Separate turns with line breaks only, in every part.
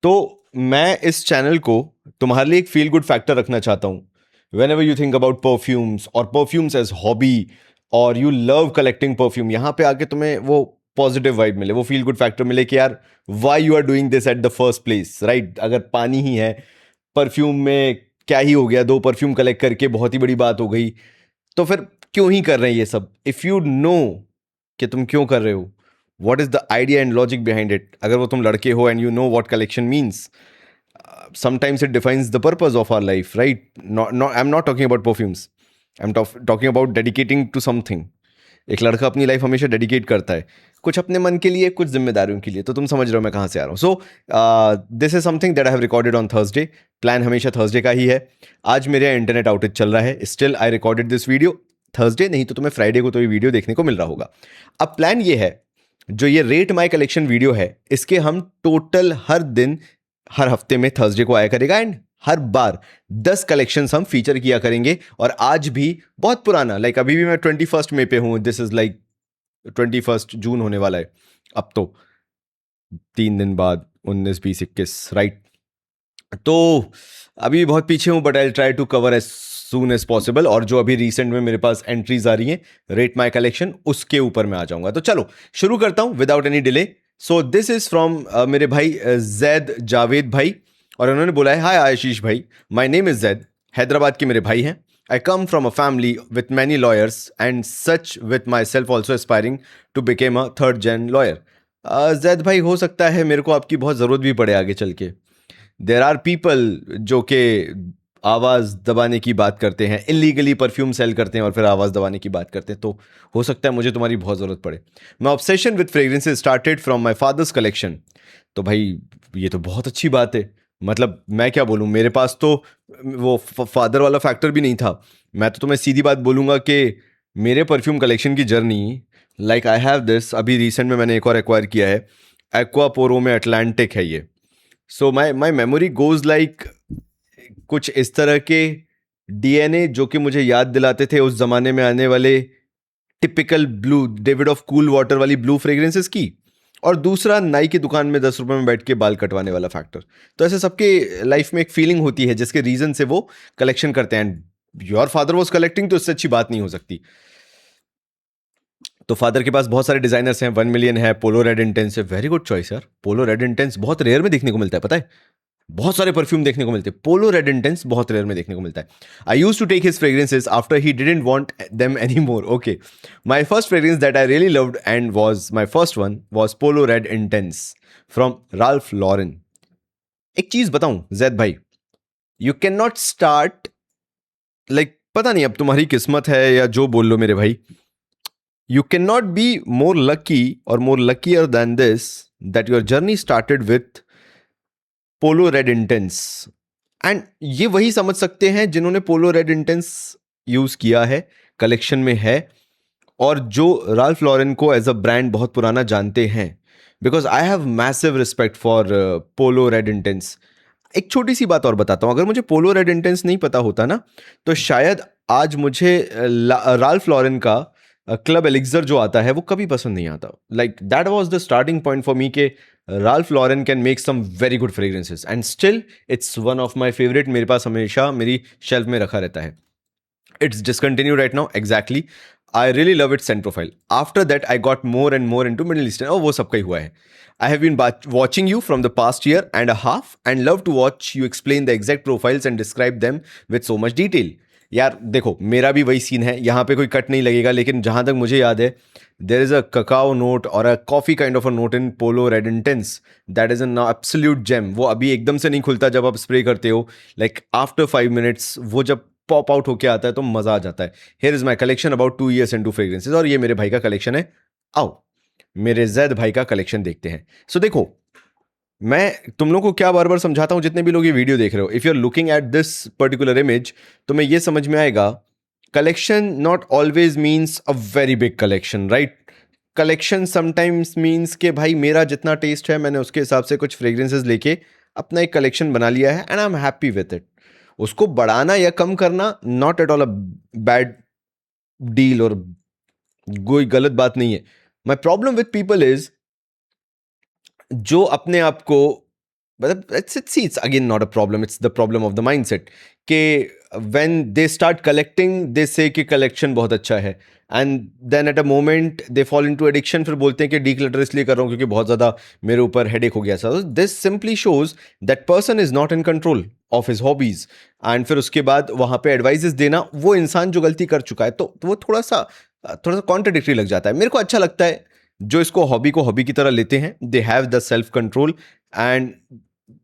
तो मैं इस चैनल को तुम्हारे लिए एक फील गुड फैक्टर रखना चाहता हूँ. When ever you think about perfumes और परफ्यूम्स एज हॉबी और यू लव कलेक्टिंग परफ्यूम, यहाँ पे आके तुम्हें वो पॉजिटिव वाइब मिले, वो फील गुड फैक्टर मिले कि यार why you are doing this at the first place, right? अगर पानी ही है, परफ्यूम में क्या ही हो गया, 2 परफ्यूम कलेक्ट करके बहुत ही बड़ी बात हो गई, तो फिर क्यों ही कर रहे हैं ये सब? इफ यू नो कि तुम क्यों कर रहे हो, what is the idea and logic behind it, अगर वो तुम लड़के हो and you know what collection means, sometimes it defines the purpose of our life, right? I'm not talking about perfumes. I'm talking about dedicating to something. एक लड़का अपनी life हमेशा dedicate करता है, कुछ अपने मन के लिए, कुछ जिम्मेदारियों के लिए. तो तुम समझ रहे हो मैं कहाँ से आ रहा हूँ. So this is something that I have recorded on Thursday. Plan हमेशा थर्सडे का ही है. आज मेरे यहाँ इंटरनेट आउटेज चल रहा है, still I recorded this video Thursday, नहीं तो तुम्हें फ्राइडे को तो ये वीडियो देखने को मिल रहा होगा. अब प्लान ये है, जो ये रेट माई कलेक्शन वीडियो है, इसके हम टोटल हर दिन, हर हफ्ते में थर्सडे को आया करेगा, एंड हर बार 10 कलेक्शंस हम फीचर किया करेंगे. और आज भी बहुत पुराना, लाइक अभी भी मैं 21 मई पे हूं. दिस इज लाइक 21 जून होने वाला है अब तो, 3 दिन बाद 19, 20, 21, राइट? तो अभी बहुत पीछे हूं, but I try to cover as soon as possible. और जो अभी रिसेंट में मेरे पास एंट्रीज आ रही हैं रेट माई कलेक्शन, उसके ऊपर मैं आ जाऊंगा. तो चलो शुरू करता हूं without any delay. So this is from मेरे भाई जैद जावेद भाई, और उन्होंने बोला है, हाय आशीष भाई, my name is Zaid, Hyderabad के मेरे भाई हैं. I come from a family with many lawyers and such, with my self also aspiring to became a third gen lawyer. Zaid भाई, हो सकता है मेरे को आपकी बहुत ज़रूरत भी पड़े आगे चल के. देर आर पीपल जो कि आवाज़ दबाने की बात करते हैं, इलीगली परफ्यूम सेल करते हैं और फिर आवाज़ दबाने की बात करते हैं, तो हो सकता है मुझे तुम्हारी बहुत ज़रूरत पड़े. My obsession with fragrances started from my father's collection. तो भाई ये तो बहुत अच्छी बात है. मतलब मैं क्या बोलूँ, मेरे पास तो वो फादर वाला फैक्टर भी नहीं था. मैं तो तुम्हें सीधी बात बोलूँगा कि मेरे परफ्यूम कलेक्शन की journey, like I have this, अभी रिसेंट में मैंने एक और एक्वायर किया है, एक्वापोरो में अटलांटिक है ये. सो माई मेमोरी गोज लाइक कुछ इस तरह के डीएनए जो कि मुझे याद दिलाते थे उस जमाने में आने वाले typical blue, David of cool water वाली ब्लू फ्रेग्रेंसेस की. और दूसरा, नाई की दुकान में 10 रुपए में बैठ के बाल कटवाने वाला फैक्टर. तो ऐसे सबके लाइफ में एक फीलिंग होती है जिसके रीजन से वो कलेक्शन करते हैं. And your father was collecting, तो इससे अच्छी बात नहीं हो सकती. तो फादर के पास बहुत सारे डिजाइनर्स हैं. 1 मिलियन है, पोलो रेड इंटेंस है. वेरी गुड चॉइस यार. पोलो रेड इंटेंस बहुत रेयर में देखने को मिलता है, पता है? बहुत सारे परफ्यूम देखने को मिलते हैं, पोलो रेड इंटेंस बहुत रेयर में देखने को मिलता है. I use to take his fragrances after he didn't want them any more. Okay, my first fragrance that I really loved and was my first one was Polo Red Intense from Ralph Lauren. एक चीज बताऊं जैद भाई, you can not start, like पता नहीं अब तुम्हारी किस्मत है या जो बोल लो मेरे भाई, you can not be more lucky और more luckier than this, that your journey started with Polo Red Intense. And ये वही समझ सकते हैं जिन्होंने पोलो रेड इंटेंस यूज किया है, कलेक्शन में है, और जो राल्फ लॉरेन को एज अ ब्रांड बहुत पुराना जानते हैं. Because I have massive respect for polo Red intense. एक छोटी सी बात और बताता हूं, अगर मुझे पोलो रेड इंटेंस नहीं पता होता ना, तो शायद आज मुझे राल्फ लॉरेन का क्लब एलिक्सर जो आता है वो कभी पसंद नहीं आता. Like that was the starting point for me के Ralph Lauren can make some very good fragrances, and still it's one of my favourite. मेरे पास हमेशा मेरी शेल्फ में रखा रहता है. It's discontinued right now, exactly. I really love its scent profile. After that, I got more and more into Middle Eastern. Oh, वो सबका ही हुआ है. I have been watching you from the past year and a half and love to watch you explain the exact profiles and describe them with so much detail. यार देखो, मेरा भी वही scene है, यहाँ पे कोई कट नहीं लगेगा, लेकिन जहाँ तक मुझे याद है, there is a cacao note और a coffee kind of a note in Polo Red Intense. That is an absolute gem. वो अभी एकदम से नहीं खुलता जब आप स्प्रे करते हो, लाइक आफ्टर 5 मिनट्स वो जब पॉप आउट होके आता है तो मजा आ जाता है. Here is my collection about 2 years and 2 fragrances, और ये मेरे भाई का कलेक्शन है. आओ मेरे जैद भाई का कलेक्शन देखते हैं. सो देखो, मैं तुम लोग को क्या बार बार समझाता हूं, जितने भी लोग ये वीडियो देख रहे हो, if you are looking at this particular image, तो मैं ये समझ में आएगा, collection not always means a very big collection, right? Collection sometimes means कि भाई मेरा जितना टेस्ट है मैंने उसके हिसाब से कुछ फ्रेग्रेंसेज लेके अपना एक कलेक्शन बना लिया है, and I am happy with it. उसको बढ़ाना या कम करना not at all a bad deal, और कोई गलत बात नहीं है. My problem with people is जो अपने आप को मतलब it's again not a problem, it's the problem of the mindset कि when they start collecting they say कि collection बहुत अच्छा है, and then at a moment they fall into addiction, फिर बोलते हैं कि declutter इसलिए कर रहा हूँ क्योंकि बहुत ज़्यादा मेरे ऊपर headache हो गया। So this simply shows that person is not in control of his hobbies, and फिर उसके बाद वहाँ पे advices देना, वो इंसान जो गलती कर चुका है तो वो थोड़ा सा कॉन्ट्रडिक्टरी लग जाता है। मेरे को अच्छा लगता है जो इसको हॉबी को हॉबी की तरह लेते हैं, they have the self control and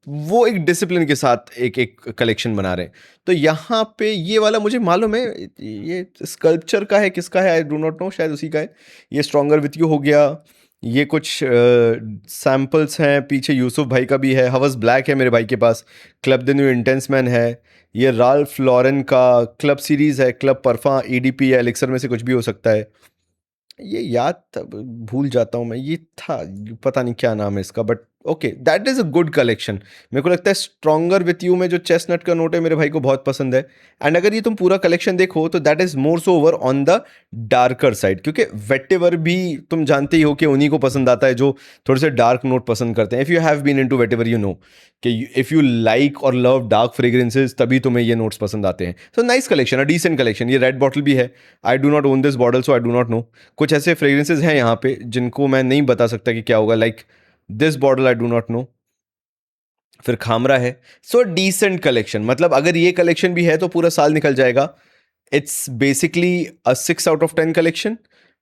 वो एक डिसिप्लिन के साथ एक एक कलेक्शन बना रहे हैं। तो यहाँ पे ये वाला मुझे मालूम है, ये स्कल्पचर का है, किसका है आई डू नॉट नो, शायद उसी का है। ये स्ट्रॉन्गर विथ यू हो गया, ये कुछ सैम्पल्स हैं, पीछे यूसुफ भाई का भी है, हवस ब्लैक है मेरे भाई के पास, Club de Nuit Intense Man है, ये राल्फ लॉरेन का क्लब सीरीज़ है, क्लब परफा ईडीपी या एलिक्सर में से कुछ भी हो सकता है। ये याद तब भूल जाता हूँ मैं, ये था, पता नहीं क्या नाम है इसका, but okay that is a good collection. मेरे को लगता है स्ट्रॉन्गर विथ यू में जो चेस्टनट का नोट है मेरे भाई को बहुत पसंद है। एंड अगर ये तुम पूरा कलेक्शन देखो तो that is more so over on the darker side, क्योंकि वेटेवर भी तुम जानते ही हो कि उन्हीं को पसंद आता है जो थोड़े से डार्क नोट पसंद करते हैं। If you have been into whatever you know कि इफ़ यू लाइक और लव डार्क फ्रेग्रेंसेज तभी तुम्हें ये नोट्स पसंद आते हैं। So nice collection, a decent collection. ये रेड बॉटल भी है, I do not own this bottle so I do not know. कुछ ऐसे फ्रेग्रेंसेज हैं यहाँ पे जिनको मैं नहीं बता सकता कि क्या होगा, like this bottle I do not no. फिर खामरा है। सो डिसेंट कलेक्शन, मतलब अगर ये कलेक्शन भी है तो पूरा साल निकल जाएगा। It's basically a 6 out of 10 collection.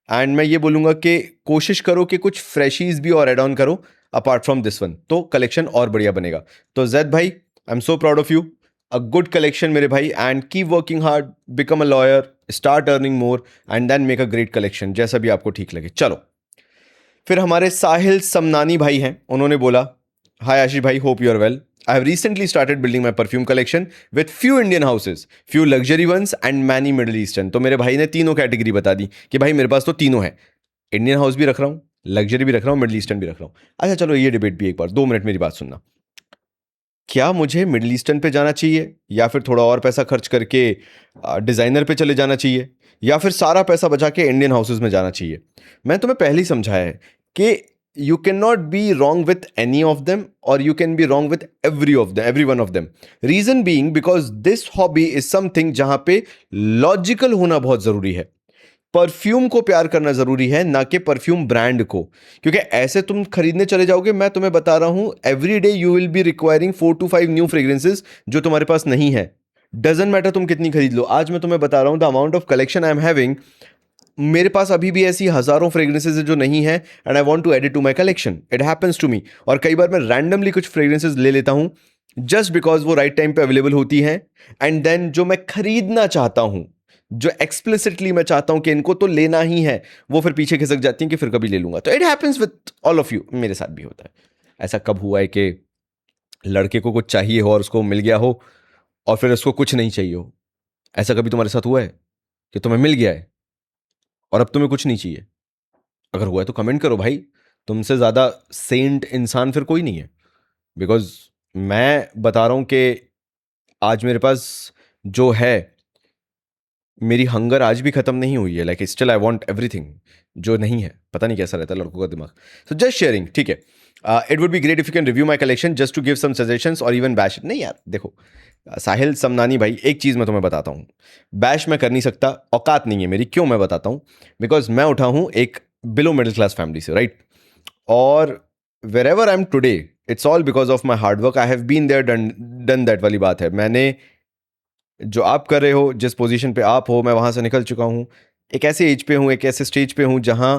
And मैं ये बोलूँगा कि कोशिश करो कि कुछ फ्रेशीज भी और एड ऑन करो अपार्ट फ्रॉम दिस वन, तो कलेक्शन और बढ़िया बनेगा। तो जैद भाई, I am so proud of you, a good collection मेरे भाई, and keep working hard, become a lawyer, start earning more and then make a great collection, जैसा भी आपको ठीक लगे। चलो, फिर हमारे साहिल समनानी भाई हैं, उन्होंने बोला, हाय आशीष भाई, hope you are well. I have recently started building my perfume collection with few Indian houses, few luxury ones and many Middle Eastern। तो मेरे भाई ने तीनों कैटेगरी बता दी कि भाई मेरे पास तो तीनों है, इंडियन हाउस भी रख रहा हूँ, लग्जरी भी रख रहा हूँ, मिडिल ईस्टर्न भी रख रहा हूँ। अच्छा चलो ये डिबेट भी एक बार 2 मिनट मेरी बात सुनना। क्या मुझे मिडिल ईस्टर्न पे जाना चाहिए, या फिर थोड़ा और पैसा खर्च करके डिज़ाइनर पे चले जाना चाहिए, या फिर सारा पैसा बचा के इंडियन हाउसेज में जाना चाहिए? मैं तुम्हें पहले ही समझाया है कि you cannot be wrong with any of them, or you can be wrong with every one of them. Reason being because this hobby is something जहां पे लॉजिकल होना बहुत जरूरी है। परफ्यूम को प्यार करना जरूरी है, ना कि परफ्यूम ब्रांड को, क्योंकि ऐसे तुम खरीदने चले जाओगे, मैं तुम्हें बता रहा हूं every day you will be requiring 4 to 5 new fragrances जो तुम्हारे पास नहीं है। डजेंट मैटर तुम कितनी खरीद लो। आज मैं तुम्हें बता रहा हूं the amount of collection I am having, मेरे पास अभी भी ऐसी हजारों फ्रेग्रेंसेज है जो नहीं है, and I want to add it to my collection. It happens to me, और कई बार मैं रैंडमली कुछ फ्रेग्रेंसेज ले लेता हूं जस्ट बिकॉज वो राइट टाइम पे अवेलेबल होती हैं, एंड देन जो मैं खरीदना चाहता हूं, जो एक्सप्लिसिटली मैं चाहता हूं कि इनको तो लेना ही है, वो फिर पीछे खिसक जाती हैं कि फिर कभी ले लूंगा। तो it happens with all of you, मेरे साथ भी होता है। ऐसा कब हुआ है कि लड़के को कुछ चाहिए हो और उसको मिल गया हो, और फिर उसको कुछ नहीं चाहिए हो? ऐसा कभी तुम्हारे साथ हुआ है कि तुम्हें मिल गया है और अब तुम्हें कुछ नहीं चाहिए? अगर हुआ है तो कमेंट करो भाई, तुमसे ज़्यादा सेंट इंसान फिर कोई नहीं है। बिकॉज मैं बता रहा हूँ कि आज मेरे पास जो है, मेरी हंगर आज भी खत्म नहीं हुई है, like still I want everything. जो नहीं है, पता नहीं कैसा रहता है लड़कों का दिमाग। सो जस्ट शेयरिंग, ठीक है। It would be great if you can review my collection just to give some suggestions और इवन बैश। नहीं यार देखो, साहिल समनानी भाई, एक चीज़ मैं तुम्हें बताता हूँ, बैश मैं कर नहीं सकता, औकात नहीं है मेरी। क्यों, मैं बताता हूँ। बिकॉज मैं उठा हूँ एक बिलो मिडिल क्लास फैमिली से, राइट? और wherever I am today, it's all because of my hard work. I have been there, done that वाली बात है। मैंने जो आप कर रहे हो, जिस पोजीशन पे आप हो, मैं वहाँ से निकल चुका हूँ। एक ऐसे एज पे हूँ, एक ऐसे स्टेज पे हूँ जहाँ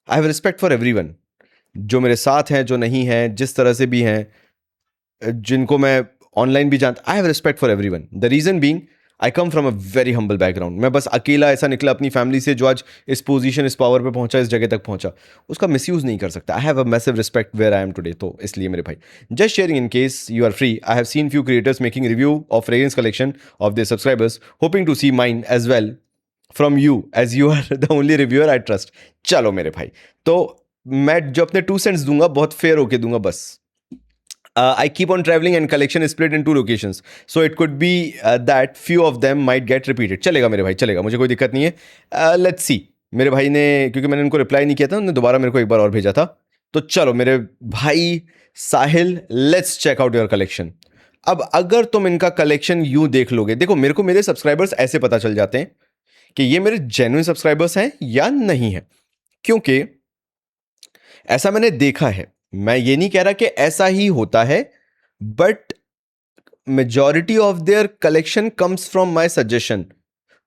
I have respect for everyone, जो मेरे साथ हैं, जो नहीं हैं, जिस तरह से भी हैं, जिनको मैं ऑनलाइन भी जानता। I have respect for everyone. The reason being I come from a very humble background. मैं बस अकेला ऐसा निकला अपनी फैमिली से जो आज इस पोजीशन, इस पावर पे पहुंचा, इस जगह तक पहुंचा। उसका मिसयूज़ नहीं कर सकता। I have a massive respect where I am today. तो इसलिए मेरे भाई, just sharing in case you are free, I have seen few creators making review of fragrance collection of their subscribers, hoping to see mine as well from you, as you are the only reviewer I trust. चलो मेरे भाई, तो मैं जो अपने 2 cents दूंगा बहुत fair होके दूंगा बस। I keep on traveling and collection is split in 2 locations. So it could be that few of them might get repeated. चलेगा मेरे भाई, चलेगा, मुझे कोई दिक्कत नहीं है। Let's see. मेरे भाई ने, क्योंकि मैंने उनको रिप्लाई नहीं किया था, उन्होंने दोबारा मेरे को एक बार और भेजा था तो चलो मेरे भाई Sahil, let's check out your collection. अब अगर तुम इनका कलेक्शन यूं देख लोगे, देखो मेरे को मेरे सब्सक्राइबर्स ऐसे पता चल जाते हैं कि ये मेरे जेन्युइन सब्सक्राइबर्स हैं या नहीं है, क्योंकि ऐसा मैंने देखा है। मैं ये नहीं कह रहा कि ऐसा ही होता है, but majority of their collection comes from my suggestion,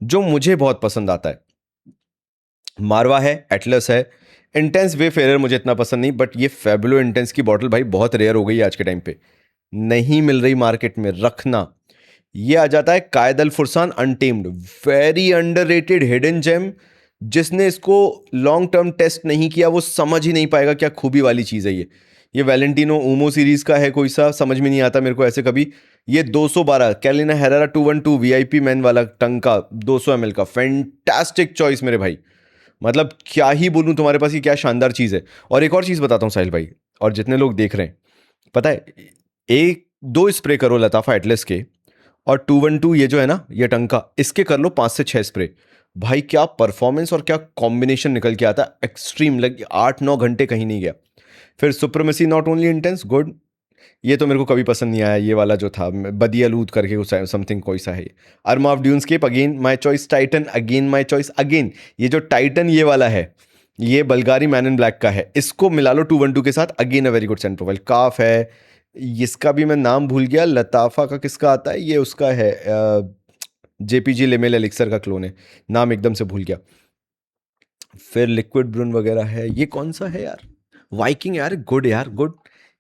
जो मुझे बहुत पसंद आता है। मारवा है, एटलस है, इंटेंस वेफेयर मुझे इतना पसंद नहीं, बट ये फैबुलो इंटेंस की बॉटल भाई बहुत रेयर हो गई है आज के टाइम पे, नहीं मिल रही मार्केट में, रखना। ये आ जाता है Qaed Al Fursan untamed, very underrated hidden gem. जिसने इसको लॉन्ग टर्म टेस्ट नहीं किया वो समझ ही नहीं पाएगा क्या खूबी वाली चीज़ है ये वैलेंटिनो ऊमो सीरीज का है, कोई सा समझ में नहीं आता मेरे को ऐसे कभी। ये 212 कैलिना हेरारा 212 वीआईपी मैन वाला टंग का 200 ml का, फैंटास्टिक चॉइस मेरे भाई। मतलब क्या ही बोलूं तुम्हारे पास, ये क्या शानदार चीज़ है। और एक और चीज़ बताता हूँ साहिल भाई, और जितने लोग देख रहे हैं, पता है, एक दो स्प्रे करो लताफा एटलस के, और 212 ये जो है ना, ये टंग का, इसके कर लो 5 से 6 स्प्रे, भाई क्या परफॉर्मेंस और क्या कॉम्बिनेशन निकल के आता है, एक्सट्रीम। लग 8-9 घंटे कहीं नहीं गया। फिर supremacy not only intense good, ये तो मेरे को कभी पसंद नहीं आया, ये वाला जो था बदियालूद करके कुछ समथिंग कोई सा है। Armaf Dunescape again my choice, Titan again my choice again. ये जो टाइटन ये वाला है, ये बल्गारी मैन इन ब्लैक का है, इसको मिला लो 212 के साथ, again a very good scent profile. काफ है, इसका भी मैं नाम भूल गया, लताफा का किसका आता है, ये उसका है जेपीजी लेमेल एलिक्सर का क्लोन है, नाम एकदम से भूल गया। फिर लिक्विड ब्रून वगैरह है, ये कौन सा है यार, वाइकिंग यार, गुड यार गुड।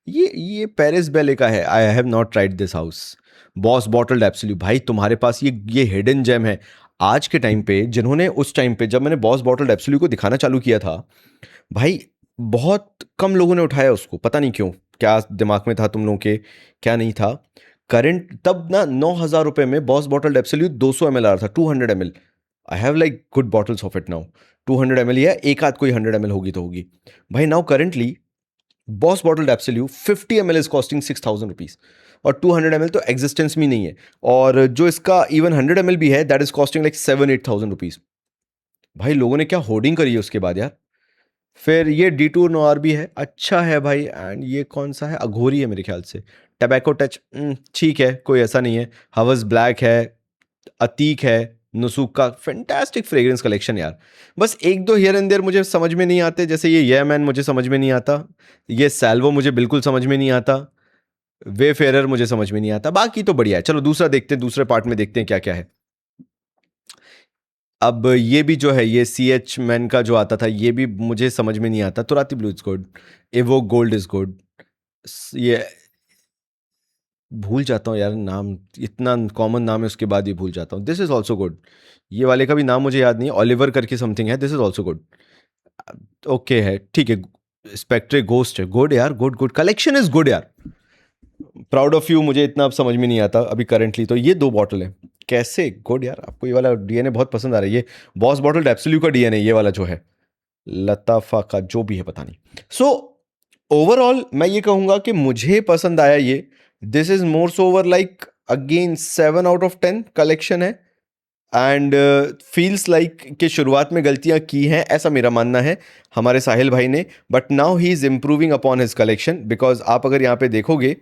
ये पेरिस बेले का है, I have not tried this house. Boss bottled absolute, भाई तुम्हारे पास ये हिडन जेम है आज के टाइम पे, जिन्होंने उस टाइम पे जब मैंने बॉस बॉटल्ड एब्सोल्यूट को दिखाना चालू किया था, भाई बहुत कम लोगों ने उठाया उसको, पता नहीं क्यों, क्या दिमाग में था तुम लोगों के, क्या नहीं था। करंट तब ना 9,000 रुपए में बॉस बॉटल्ड एब्सोल्यूट 200 ml आ रहा था, 200 ml। I have like good bottles of it now. 200 ml ही है, एक आध कोई 100 ml होगी तो होगी। भाई now currently boss bottled absolute 50 ml is costing 6,000 rupees, और 200 ml तो एग्जिस्टेंस में नहीं है। और जो इसका इवन 100 ml भी है, that is costing like 7-8 thousand rupees. भाई लोगों ने क्या होर्डिंग करी है उसके बाद यार। फिर ये डिटूर नोआर भी है, अच्छा है भाई। एंड ये कौन सा है, अघोरी है मेरे ख्याल से। टबैको टच ठीक है, कोई ऐसा नहीं है। हवस ब्लैक है, अतीक है, नुसूक का फैंटास्टिक फ्रेग्रेंस कलेक्शन यार। बस एक दो हियर एंड देयर मुझे समझ में नहीं आते, जैसे ये मैन मुझे समझ में नहीं आता, ये सैल्वो मुझे बिल्कुल समझ में नहीं आता, वे फेरर मुझे समझ में नहीं आता, बाकी तो बढ़िया है। चलो दूसरा देखते हैं, दूसरे पार्ट में देखते हैं क्या क्या है। अब ये भी जो है, ये सी एच मैन का जो आता था, ये भी मुझे समझ में नहीं आता। तुराती ब्लू इज गुड, एवो गोल्ड इज गुड। ये भूल जाता हूँ यार नाम, इतना कॉमन नाम है उसके बाद भी भूल जाता हूँ। दिस इज ऑल्सो गुड, ये वाले का भी नाम मुझे याद नहीं है, ओलिवर करके समथिंग है, this is also good. Okay है, ठीक है। स्पेक्ट्रे गोस्ट है, गुड यार, good good collection is good यार। प्राउड ऑफ यू, मुझे इतना अब समझ में नहीं आता अभी करेंटली। तो ये 2 बॉटल है, कैसे गुड यार। आपको ये वाला डीएनए बहुत पसंद आ रहा है, ये बॉस बॉटल एब्सोल्यूट का डीएनए, ये वाला जो है लताफा का जो भी है पता नहीं। सो ओवरऑल मैं ये कहूंगा कि मुझे पसंद आया ये। This is more sour like again 7/10 collection है। एंड फील्स लाइक कि शुरुआत में गलतियां की हैं, ऐसा मेरा मानना है हमारे साहिल भाई ने। But now he is improving upon his collection, because आप अगर यहाँ पे देखोगे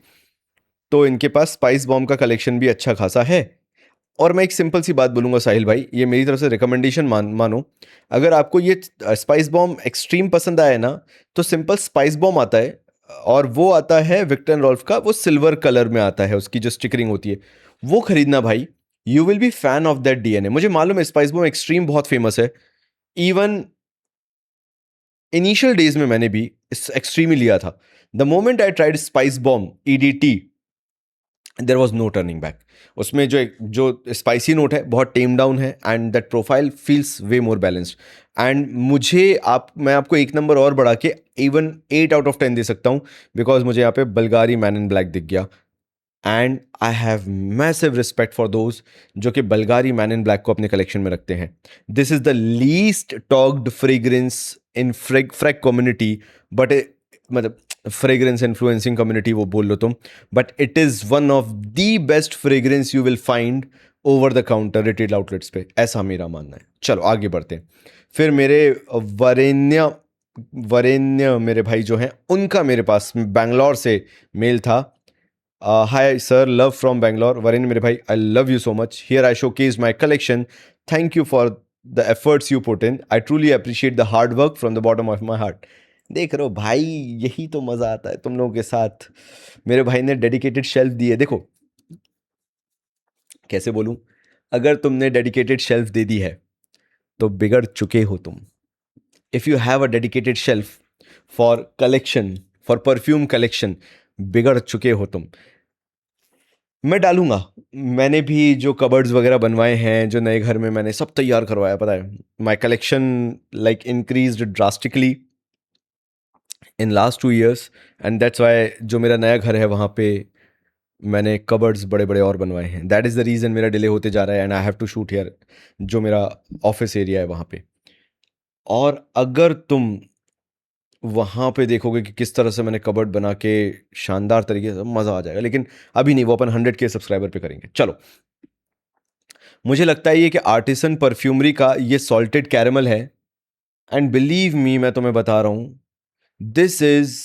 तो इनके पास स्पाइस बॉम्ब का कलेक्शन भी अच्छा खासा है। और मैं एक सिंपल सी बात बोलूंगा साहिल भाई, ये मेरी तरफ से रिकमेंडेशन मानो। अगर आपको ये स्पाइस बॉम्ब एक्सट्रीम पसंद आया ना, तो सिंपल स्पाइस बॉम्ब आता है, और वो आता है विक्टर एंड रॉल्फ का, वो सिल्वर कलर में आता है, उसकी जो स्टिकरिंग होती है वो खरीदना भाई। You will be fan of that DNA. मुझे मालूम है स्पाइस बॉम्ब एक्सट्रीम बहुत फेमस है, इवन इनिशियल डेज में मैंने भी इस एक्सट्रीम ही लिया था। The moment I tried spice bomb EDT, there was no turning back. उसमें जो स्पाइसी नोट है बहुत टेम डाउन है, and that profile feels way more balanced. And मैं आपको एक नंबर और बढ़ा के इवन 8/10 दे सकता हूँ, बिकॉज मुझे यहाँ पे बल्गारी मैन इन ब्लैक दिख गया। And I have massive respect for those जो कि बल्गारी मैन इन ब्लैक को अपने कलेक्शन में रखते हैं। This is the least talked fragrance in फ्रेग community, but मतलब फ्रेग्रेंस इन्फ्लुएंसिंग कम्युनिटी वो बोल लो तुम, but it is one of the best fragrance you will find over the counter retail outlets पे, ऐसा मेरा मानना है। चलो आगे बढ़ते हैं। फिर मेरे वरेण्य वरेण्य मेरे भाई जो हैं उनका मेरे पास बैंगलोर से मेल था। Hi sir, love from Bangalore. Varenya मेरे भाई, I love you so much. Here I showcase my collection. Thank you for the efforts you put in. I truly appreciate the hard work from the bottom of my heart. देख रहे हो भाई, यही तो मज़ा आता है तुम लोगों के साथ। मेरे भाई ने डेडिकेटेड शेल्फ दी है। देखो कैसे बोलूं, अगर तुमने डेडिकेटेड शेल्फ दे दी है तो बिगड़ चुके हो तुम। If you have a dedicated shelf for collection, for perfume collection, बिगड़ चुके हो तुम। मैं डालूंगा। मैंने भी जो कबर्ड्स वगैरह बनवाए हैं, जो नए घर में मैंने सब तैयार करवाया, पता है माई collection like increased drastically in last 2 years। And that's why जो मेरा नया घर है वहाँ पे मैंने कबर्ड्स बड़े बड़े और बनवाए हैं। दैट इज़ द रीज़न मेरा डिले होते जा रहा है and I have to shoot here, जो मेरा ऑफिस एरिया है वहाँ पे। और अगर तुम वहाँ पे देखोगे कि किस तरह से मैंने कबर्ड बना के शानदार तरीके से, मज़ा आ जाएगा। लेकिन अभी नहीं, वो अपन 100K सब्सक्राइबर पे करेंगे। चलो, मुझे लगता है ये कि आर्टिसन परफ्यूमरी का ये सॉल्टेड कैरेमल है। एंड बिलीव मी, मैं तुम्हें बता रहा हूँ, this is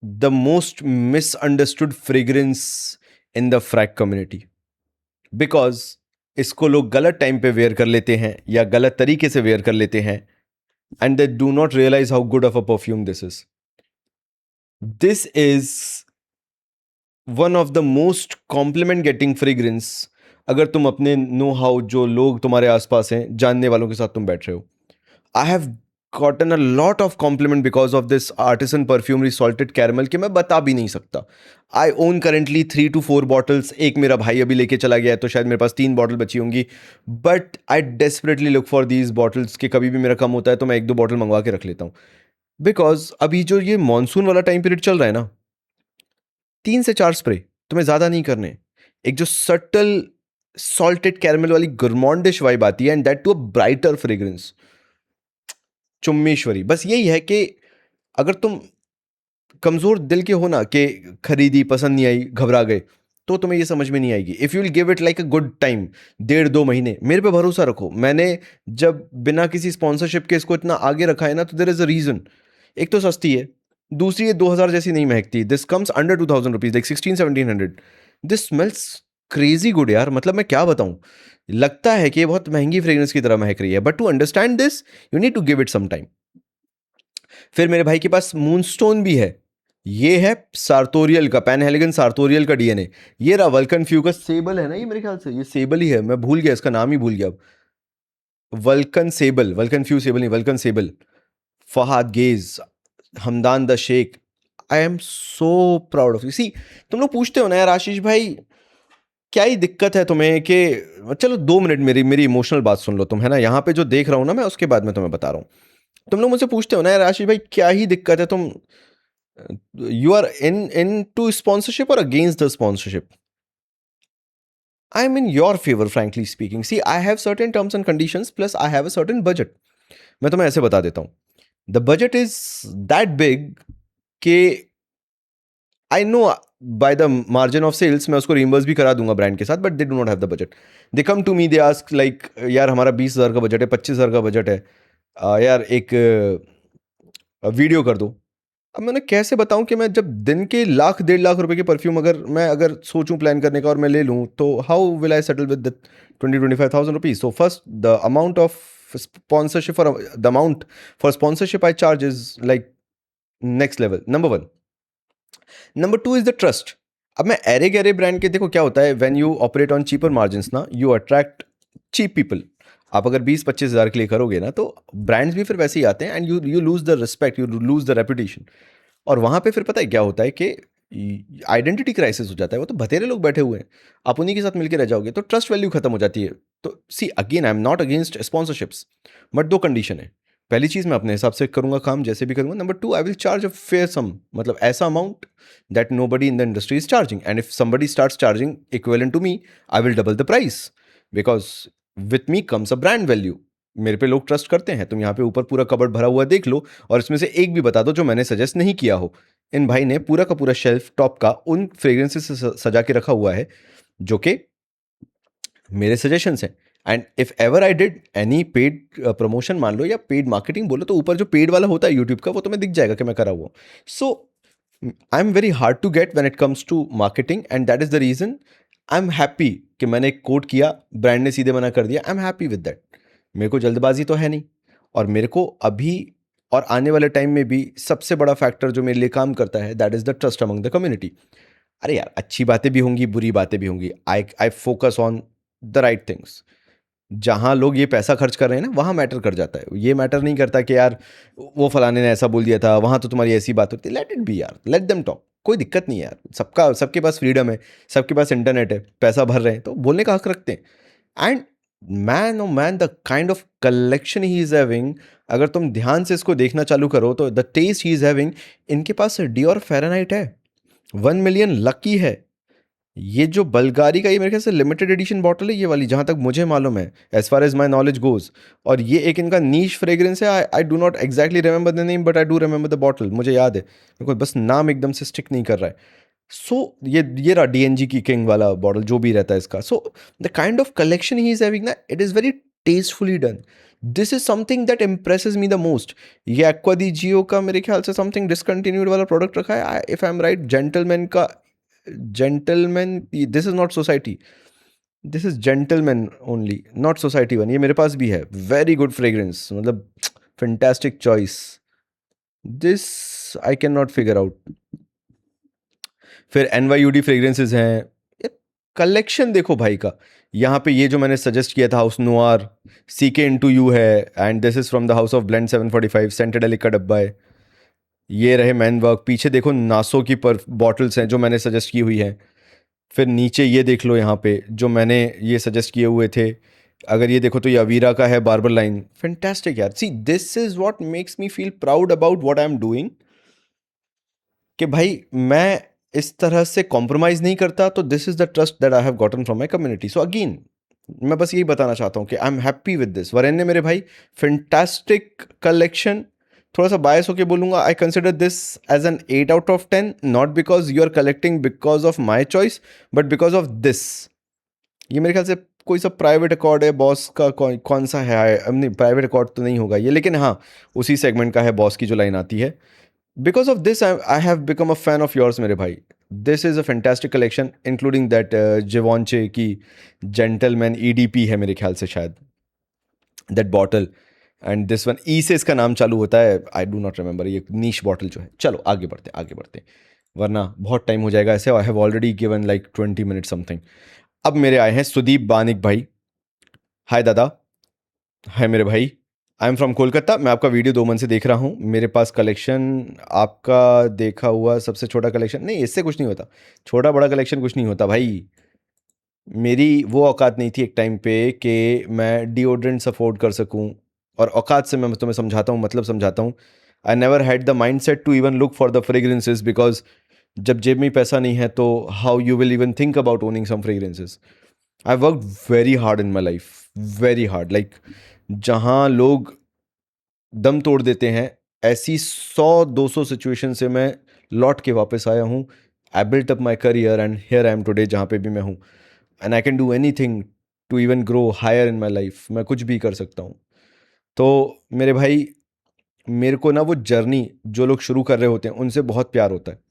the most misunderstood fragrance in the frag community. Because इसको लोग गलत टाइम पे वेयर कर लेते हैं या गलत तरीके से वेयर कर लेते हैं, and they do not realize how good of a perfume this is. This is one of the most compliment getting fragrance. अगर तुम अपने नो हाउ, जो लोग तुम्हारे आसपास हैं, जानने वालों के साथ तुम बैठ रहे हो, I have gotten a lot of compliment because of this artisan perfumery salted caramel कि मैं बता भी नहीं सकता। आई ओन करेंटली 3 to 4 bottles। एक मेरा भाई अभी लेके चला गया है, तो शायद मेरे पास 3 बॉटल बची होंगी। But I desperately look for these bottles कि कभी भी मेरा कम होता है तो मैं 1-2 बॉटल मंगवा के रख लेता हूँ। बिकॉज अभी जो ये मानसून वाला टाइम पीरियड चल रहा है ना, 3 से 4 स्प्रे तुम्हें ज़्यादा नहीं करने। एक जो सटल सॉल्टेड कैरमल वाली गुरमॉन्डिश वाइब आती है, and that too a brighter fragrance, चुम्मेश्वरी। बस यही है कि अगर तुम कमज़ोर दिल के हो ना, कि खरीदी पसंद नहीं आई, घबरा गए, तो तुम्हें ये समझ में नहीं आएगी। If you will give it like a good time, 1.5-2 महीने, मेरे पे भरोसा रखो। मैंने जब बिना किसी स्पॉन्सरशिप के इसको इतना आगे रखा है ना, तो देयर इज़ अ रीज़न। एक तो सस्ती है, दूसरी ये 2000 जैसी नहीं महकती। This comes under 2000 rupees, like 16-1700। This smells crazy good यार, मतलब मैं क्या बताऊँ। लगता है कि ये बहुत महंगी फ्रेग्रेंस की तरह महक रही है, but to understand this you need to give it some time. फिर मेरे भाई के पास मूनस्टोन भी है। ये है सार्टोरियल का, पैन हेलिगन सार्टोरियल का डीएनए। ये रहा वल्कन फ्यू का सेबल है ना, ये मेरे ख्याल से ये सेबल ही है, मैं भूल गया इसका नाम ही भूल गया अब। Vulcan Sable, Vulcan Feu Sable नहीं, वल्कन सेबल। फहाद गेज, Hamdan the sheikh. I am so proud of you. See, तुम लोग पूछते हो ना यार आशीष भाई, क्या ही दिक्कत है तुम्हें कि, चलो 2 मिनट मेरी मेरी इमोशनल बात सुन लो तुम, है ना, यहाँ पे जो देख रहा हूँ ना मैं, उसके बाद मैं तुम्हें बता रहा हूँ। तुम लोग मुझसे पूछते हो ना यार आशीष भाई, क्या ही दिक्कत है, तुम you are into sponsorship or against the sponsorship? I'm in your favor, frankly speaking. See, I have certain terms and conditions, plus I have a certain budget. मैं तुम्हें ऐसे बता देता हूँ। The budget is that big कि I know by the margin of sales मैं उसको reimburse भी करा दूंगा ब्रांड के साथ, but they do not have the budget. They come to me, they ask like, यार हमारा 20,000 का बजट है, 25,000 का बजट है, यार एक वीडियो कर दो। अब मैंने कैसे बताऊं कि मैं जब दिन के 1,00,000-1.5 लाख रुपए के परफ्यूम अगर सोचूं प्लान करने का और मैं ले लूं, तो how will I settle with the 20-25,000 rupees? So first, the amount of sponsorship, और the amount for sponsorship I charge is like next level, number 1। Number 2 is the trust. अब मैं एरे गैरे ब्रांड के, देखो क्या होता है, when you operate on cheaper margins ना, you attract cheap people. आप अगर 20-25 हज़ार के लिए करोगे ना, तो ब्रांड्स भी फिर वैसे ही आते हैं, and you lose the respect, you lose the reputation. और वहाँ पे फिर पता है क्या होता है कि आइडेंटिटी क्राइसिस हो जाता है। वो तो बतेरे लोग बैठे हुए हैं, आप उन्हीं के साथ मिलकर रह जाओगे, तो ट्रस्ट वैल्यू खत्म हो जाती है। तो see again, I am not against sponsorships, but 2 condition है। पहली चीज़, मैं अपने हिसाब से करूंगा काम, जैसे भी करूंगा। Number 2, I will charge a fair sum, मतलब ऐसा अमाउंट that nobody in the industry is charging, and if somebody starts charging equivalent to me, I will double the price, because with me comes a brand value. मेरे पे लोग trust करते हैं। तुम यहाँ पे ऊपर पूरा कबर्ड भरा हुआ देख लो, और इसमें से एक भी बता दो जो मैंने सजेस्ट नहीं किया हो। इन भाई ने पूरा का पूरा शेल्फ टॉप का उन फ्रेग्रेंसेस से सजा के रखा हुआ है जो कि मेरे सजेशंस हैं। And if ever I did any paid promotion मान लो या पेड मार्केटिंग बोलो, तो ऊपर जो पेड वाला होता है यूट्यूब का, वो तुम्हें दिख जाएगा कि मैं करा हुआ। So I am very hard to get when it comes to marketing, and that is the reason I am happy कि मैंने एक कोट किया, ब्रांड ने सीधे मना कर दिया, आई एम हैप्पी विद दैट। मेरे को जल्दबाजी तो है नहीं, और मेरे को अभी और आने वाले टाइम में भी सबसे बड़ा फैक्टर जो मेरे लिए काम करता है, that is the trust among the community. अरे यार, अच्छी बातें भी होंगी, बुरी बातें भी होंगी, I I focus on the right things. जहाँ लोग ये पैसा खर्च कर रहे हैं ना, वहाँ मैटर कर जाता है। ये मैटर नहीं करता कि यार वो फलाने ने ऐसा बोल दिया था, वहाँ तो तुम्हारी ऐसी बात होती है। लेट इट बी यार, लेट देम टॉक, कोई दिक्कत नहीं है यार। सबका सबके पास फ्रीडम है, सबके पास इंटरनेट है, पैसा भर रहे हैं तो बोलने का हक रखते हैं। And man oh man, the kind of collection he is having, अगर तुम ध्यान से इसको देखना चालू करो तो the taste he is having, इनके पास डियोर फ़ारेनहाइट है, 1 मिलियन लकी है। ये जो बल्गारी का, ये मेरे ख्याल से लिमिटेड एडिशन बॉटल है ये वाली, जहाँ तक मुझे मालूम है, as far as my knowledge goes. और ये एक इनका नीश फ्रेग्रेंस है। I do not exactly remember the name, but I do remember the bottle, मुझे याद है, मेरे को बस नाम एकदम से स्टिक नहीं कर रहा है। सो ये रहा डीएनजी की किंग वाला बॉटल, जो भी रहता है इसका। So the kind of collection he is having ना, it is very tastefully done. This is something that impresses me the most. ये एक्वा दी जियो का मेरे ख्याल से समथिंग डिसकंटिन्यूड वाला प्रोडक्ट रखा है, if I am right. Gentleman का, gentleman, this is not society, this is gentleman only, not society one. ये मेरे पास भी है, वेरी गुड फ्रेग्रेंस, मतलब fantastic choice. This I can not figure out. फिर NYUD फ्रेग्रेंसेज हैं। कलेक्शन देखो भाई का, यहाँ पे ये जो मैंने सजेस्ट किया था house noir, CK into U है, and this is from the house of blend 745, सेंटेडेलिक का डब्बा है। ये रहे मैन वर्क, पीछे देखो नासो की पर बॉटल्स हैं जो मैंने सजेस्ट की हुई हैं। फिर नीचे ये देख लो, यहाँ पे जो मैंने ये सजेस्ट किए हुए थे, अगर ये देखो तो ये अवीरा का है, बार्बर लाइन, फैंटास्टिक यार। See, this is what makes me feel proud about what I am doing, कि भाई मैं इस तरह से कॉम्प्रोमाइज़ नहीं करता। तो this is the trust that I have gotten from my community. So again, मैं बस यही बताना चाहता हूँ कि I am happy with this. Varenya मेरे भाई, फैंटास्टिक कलेक्शन। थोड़ा सा बायस होके बोलूँगा, I consider this as an 8 out of 10, not because you are collecting because of my choice, but because of this. ये मेरे ख्याल से कोई सा प्राइवेट अकॉर्ड है बॉस का, कौन सा है, नहीं प्राइवेट अकॉर्ड तो नहीं होगा ये, लेकिन हाँ उसी सेगमेंट का है, बॉस की जो लाइन आती है। Because of this, I have become a fan of yours, मेरे भाई। This is a fantastic collection, including that Givenchy की Gentleman EDP है मेरे ख्याल से शायद, that bottle, and this one E से इसका नाम चालू होता है, I do not remember, ये नीश बॉटल जो है। चलो आगे बढ़ते आगे बढ़ते, वरना बहुत टाइम हो जाएगा ऐसे। I have already given like 20 minute something. अब मेरे आए हैं सुदीप बानिक भाई। हाय दादा। हाय मेरे भाई। I am from Kolkata. मैं आपका वीडियो 2 मन से देख रहा हूँ। मेरे पास कलेक्शन, आपका देखा हुआ सबसे छोटा कलेक्शन, नहीं इससे कुछ नहीं होता, छोटा बड़ा कलेक्शन कुछ नहीं होता भाई। मेरी वो औकात नहीं थी एक टाइम पे कि मैं डिओड्रेंट्स अफोर्ड कर सकूं, और औकात से मैं तुम्हें समझाता हूँ, मतलब समझाता हूँ। I never had the mind set to even look for the fragrances, because जब जेब में पैसा नहीं है तो how you will even think about owning some fragrances. I work very hard in my life, very hard, like जहाँ लोग दम तोड़ देते हैं, ऐसी 100-200 सिचुएशन से मैं लौट के वापस आया हूँ। I built up my career and here I am today, जहाँ पे भी मैं हूँ। And I can do anything to even grow higher in my life. मैं कुछ भी कर सकता हूँ। तो मेरे भाई, मेरे को ना वो जर्नी जो लोग शुरू कर रहे होते हैं उनसे बहुत प्यार होता है।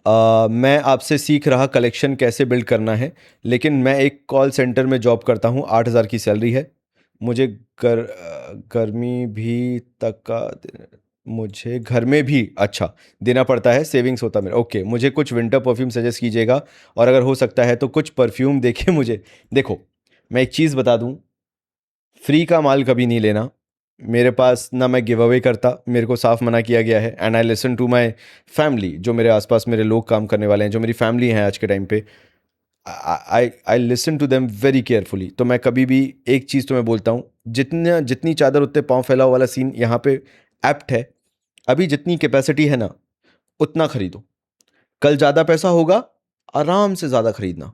मैं आपसे सीख रहा कलेक्शन कैसे बिल्ड करना है, लेकिन मैं एक कॉल सेंटर में जॉब करता हूँ, 8,000 की सैलरी है। मुझे गर्मी भी तक का मुझे घर में भी अच्छा देना पड़ता है, सेविंग्स होता मेरा। ओके, मुझे कुछ विंटर परफ्यूम सजेस्ट कीजिएगा, और अगर हो सकता है तो कुछ परफ्यूम देखे मुझे। देखो, मैं एक चीज़ बता दूँ, फ्री का माल कभी नहीं लेना। मेरे पास ना मैं गिव अवे करता, मेरे को साफ मना किया गया है। And I listen to my family, जो मेरे आसपास मेरे लोग काम करने वाले हैं, जो मेरी फैमिली हैं आज के टाइम पे, I listen to them very carefully. तो मैं कभी भी एक चीज़ तो मैं बोलता हूँ, जितनी चादर उतने पाँव फैलाओ वाला सीन यहाँ पे एप्ट है। अभी जितनी कैपेसिटी है ना, उतना खरीदो। कल ज़्यादा पैसा होगा, आराम से ज़्यादा खरीदना,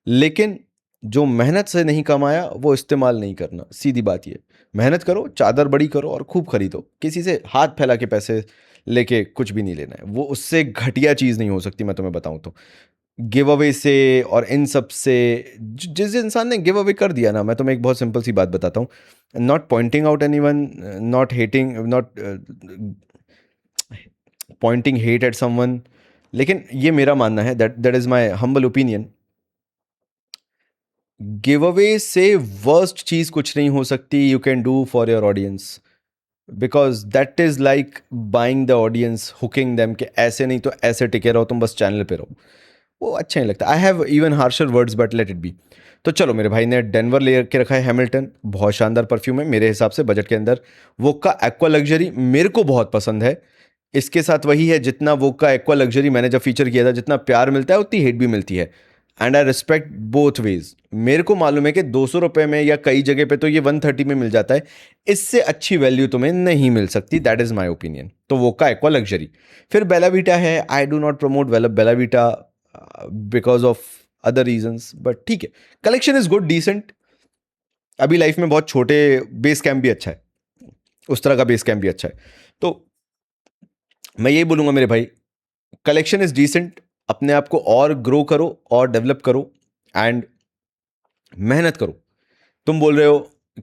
लेकिन जो मेहनत से नहीं कमाया वो इस्तेमाल नहीं करना। सीधी बात ये, मेहनत करो, चादर बड़ी करो और खूब खरीदो। किसी से हाथ फैला के पैसे लेके कुछ भी नहीं लेना है, वो उससे घटिया चीज़ नहीं हो सकती, मैं तुम्हें बताऊं तो। गिव अवे से और इन सब से जिस इंसान ने गिव अवे कर दिया ना, मैं तुम्हें एक बहुत सिंपल सी बात बताता हूँ, not pointing out anyone, not hating, not Poynting hate at someone, लेकिन ये मेरा मानना है, that that is my humble opinion, give away से वर्स्ट चीज कुछ नहीं हो सकती you can do for your audience, because that is like buying the audience, hooking them कि ऐसे नहीं तो ऐसे टिके रहो, तुम बस चैनल पे रहो, वो अच्छा नहीं लगता। I have even harsher words but let it be. तो चलो, मेरे भाई ने डेनवर ले के रखा है, हैमिल्टन, बहुत शानदार परफ्यूम है मेरे हिसाब से बजट के अंदर। वो का एक्वा लग्जरी मेरे को बहुत पसंद है। इसके साथ वही है, जितना वो का एक्वा लग्जरी मैंने जब फीचर किया था, जितना प्यार मिलता है उतनी हेट भी मिलती है, and I respect both ways. मेरे को मालूम है कि 200 रुपये में या कई जगह पे तो ये 130 में मिल जाता है, इससे अच्छी वैल्यू तुम्हें नहीं मिल सकती, दैट इज माई ओपिनियन। तो वो का एक्वा लग्जरी। फिर बेलावीटा है, I do not promote Bellavita because of other reasons, but ठीक है, कलेक्शन इज गुड, डिसेंट। अभी लाइफ में बहुत छोटे बेस कैंप भी अच्छा है, उस तरह का बेस कैंप भी अच्छा है। तो मैं यही बोलूंगा मेरे भाई, कलेक्शन इज डिसेंट, अपने आप को और ग्रो करो और डेवलप करो एंड मेहनत करो। तुम बोल रहे हो